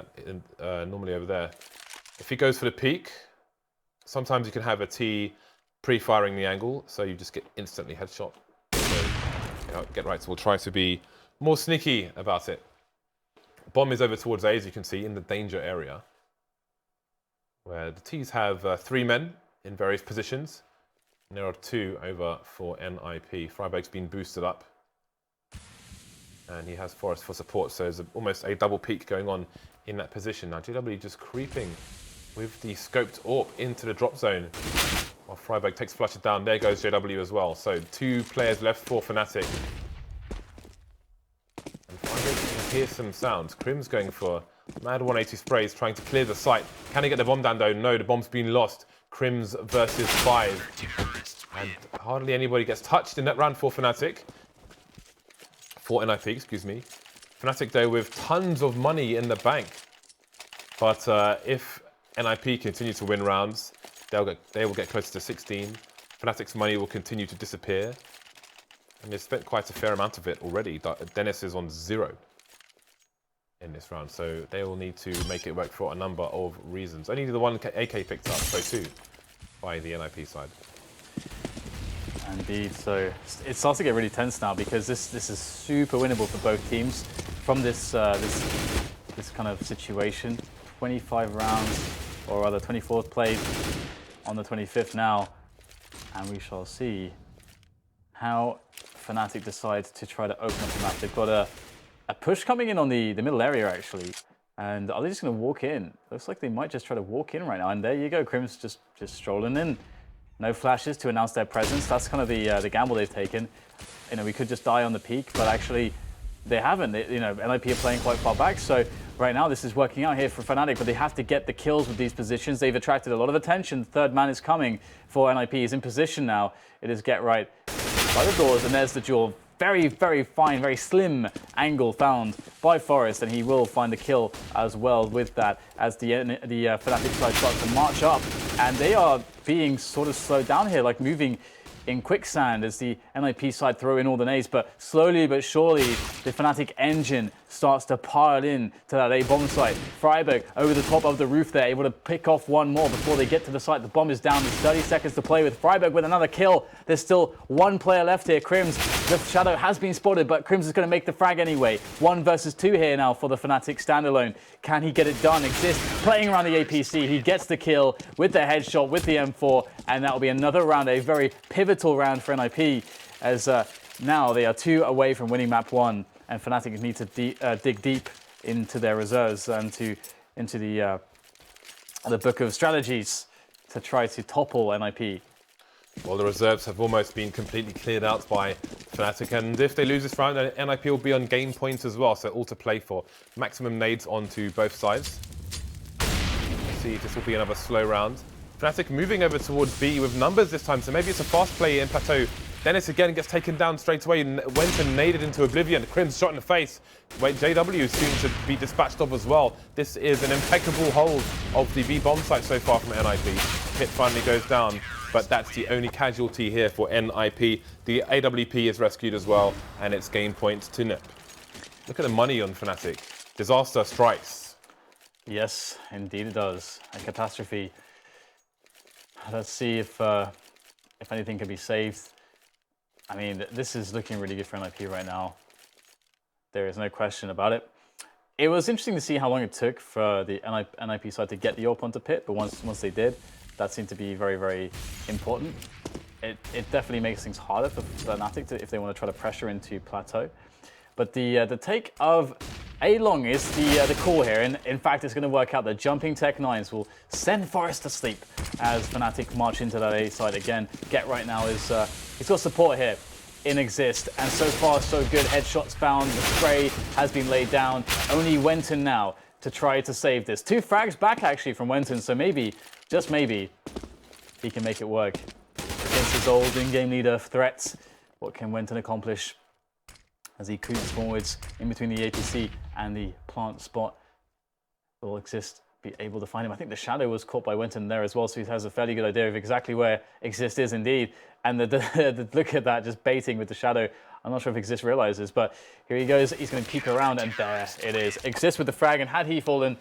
Speaker 1: normally over there. If he goes for the peek, sometimes you can have a T pre-firing the angle, so you just get instantly headshot. So, Get right will try to be more sneaky about it. Bomb is over towards A, as you can see, in the danger area, where the T's have 3 men in various positions. And there are 2 over for NIP. Freiberg's been boosted up. And he has Forest for support, so there's almost a double peak going on in that position. Now JW just creeping with the scoped AWP into the drop zone. While Freiberg takes flushes down, there goes JW as well. So 2 players left for Fnatic. And Freiberg can hear some sounds. Crim's going for mad 180 sprays, trying to clear the site. Can he get the bomb down though? No, the bomb's been lost. Crims versus 5. And hardly anybody gets touched in that round for Fnatic. For NIP, excuse me. Fnatic though with tons of money in the bank. But if NIP continue to win rounds, they will get closer to 16. Fnatic's money will continue to disappear. And they've spent quite a fair amount of it already. Dennis is on 0 in this round, so they will need to make it work for a number of reasons. Only the one AK picked up, so 2 by the NIP side.
Speaker 2: Indeed, so it starts to get really tense now because this is super winnable for both teams from this this kind of situation. 25 rounds, or rather 24th played on the 25th now, and we shall see how Fnatic decide to try to open up the map. They've got a push coming in on the middle area actually, and are they just going to walk in? Looks like they might just try to walk in right now, and there you go, Crim's just strolling in. No flashes to announce their presence. That's kind of the gamble they've taken. You know, we could just die on the peak, but actually they haven't. You know, NIP are playing quite far back, so right now this is working out here for Fnatic, but they have to get the kills with these positions. They've attracted a lot of attention. Third man is coming for NIP. He's in position now. It is Get Right by the doors, and there's the duel. Very, very fine, very slim angle found by Forest, and he will find the kill as well with that as the Fnatic side starts to march up, and they are being sort of slowed down here, like moving in quicksand as the NIP side throw in all the nades, but slowly but surely the Fnatic engine starts to pile in to that A bomb site. Freiberg over the top of the roof there, able to pick off one more before they get to the site. The bomb is down, there's 30 seconds to play with Freiberg with another kill. There's still 1 player left here, Crims. The shadow has been spotted, but Crims is going to make the frag anyway. 1 versus 2 here now for the Fnatic standalone. Can he get it done? Exist playing around the APC. He gets the kill with the headshot, with the M4, and that will be another round, a very pivotal round for NIP, as now they are 2 away from winning map 1, and Fnatic need to dig deep into their reserves and into the book of strategies to try to topple NIP.
Speaker 1: Well, the reserves have almost been completely cleared out by Fnatic, and if they lose this round, then NIP will be on game points as well, so all to play for. Maximum nades onto both sides. Let's see if this will be another slow round. Fnatic moving over towards B with numbers this time, so maybe it's a fast play in Plateau. Dennis again gets taken down straight away, went and naded into oblivion. Crim's shot in the face. Wait, JW is soon to be dispatched of as well. This is an impeccable hold of the B bomb site so far from NIP. Pit finally goes down, but that's the only casualty here for NIP. The AWP is rescued as well, and it's game points to NIP. Look at the money on Fnatic. Disaster strikes.
Speaker 2: Yes, indeed it does. A catastrophe. Let's see if anything can be saved. I mean, this is looking really good for NIP right now. There is no question about it. It was interesting to see how long it took for the NIP side to get the AWP onto pit, but once they did, that seemed to be very, very important. It definitely makes things harder for Fnatic if they want to try to pressure into plateau. But the take of A-Long is the call here, and in fact it's going to work out. The jumping Tech-9s will send Forest to sleep as Fnatic march into that A side again. Get right now is he's got support here in Exist, and so far so good. Headshots found, the spray has been laid down. Only Wenton now to try to save this. 2 frags back actually from Wenton, so maybe, just maybe, he can make it work against his old in-game leader threats. What can Wenton accomplish as he creeps forwards in between the APC and the plant spot? Will Exist be able to find him? I think the shadow was caught by Wenton there as well, so he has a fairly good idea of exactly where Exist is indeed. And the look at that, just baiting with the shadow. I'm not sure if Exist realizes, but here he goes. He's going to peek around, and there it is. Exist with the frag, and had he fallen,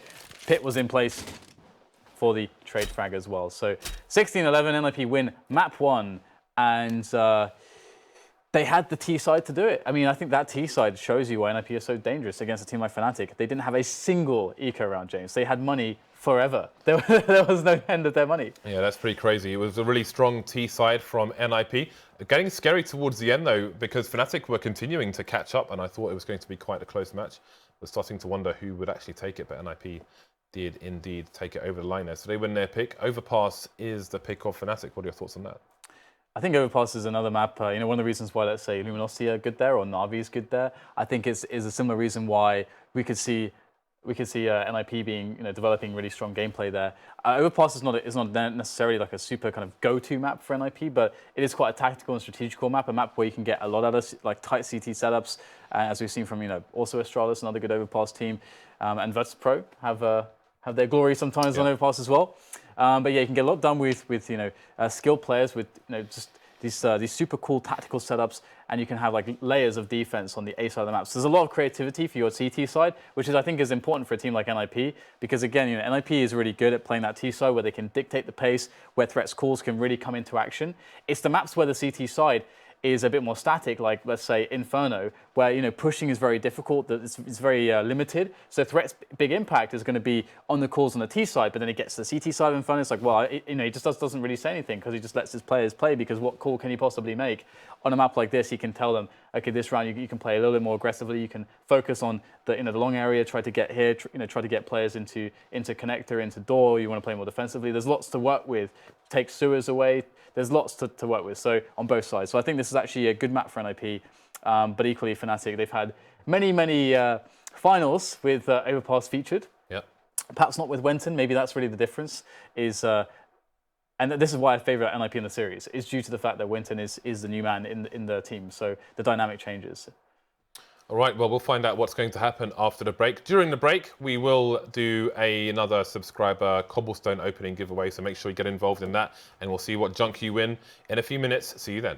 Speaker 2: Pit was in place for the trade frag as well. So 16-11, NIP win map 1, and they had the T side to do it. I mean, I think that T side shows you why NIP is so dangerous against a team like Fnatic. They didn't have a single eco round, James. They had money forever. There was no end of their money.
Speaker 1: Yeah, that's pretty crazy. It was a really strong T side from NIP. Getting scary towards the end, though, because Fnatic were continuing to catch up, and I thought it was going to be quite a close match. Was starting to wonder who would actually take it, but NIP did indeed take it over the line there. So they win their pick. Overpass is the pick of Fnatic. What are your thoughts on that?
Speaker 2: I think Overpass is another map. One of the reasons why, let's say, Luminosity are good there or Na'Vi is good there. I think is a similar reason why we could see NIP being developing really strong gameplay there. Overpass is not necessarily like a super kind of go-to map for NIP, but it is quite a tactical and strategical map. A map where you can get a lot out of like tight CT setups, as we've seen from also Astralis, another good Overpass team, and Vods Pro have their glory sometimes on Overpass as well. But yeah, you can get a lot done with skilled players with just these super cool tactical setups, and you can have like layers of defense on the A side of the map. So there's a lot of creativity for your CT side, which I think is important for a team like NIP, because again, NIP is really good at playing that T side where they can dictate the pace, where threats calls can really come into action. It's the maps where the CT side is a bit more static, like let's say Inferno, where pushing is very difficult, that it's very limited. So threats big impact is going to be on the calls on the T side, but then it gets to the CT side of Inferno. It's like, well, he just doesn't really say anything because he just lets his players play, because what call can he possibly make? On a map like this, he can tell them, okay, this round you can play a little bit more aggressively. You can focus on the the long area, try to get here, try to get players into connector, into door. You want to play more defensively. There's lots to work with. Take sewers away. There's lots to work with. So on both sides. So I think this is actually a good map for NIP, but equally Fnatic. They've had many finals with Overpass featured.
Speaker 1: Yep.
Speaker 2: Perhaps not with Wenton. Maybe that's really the difference. And this is why I favourite NIP in the series, is due to the fact that Wenton is the new man in the team. So the dynamic changes.
Speaker 1: All right, well, we'll find out what's going to happen after the break. During the break, we will do another subscriber Cobblestone opening giveaway, so make sure you get involved in that, and we'll see what junk you win in a few minutes. See you then.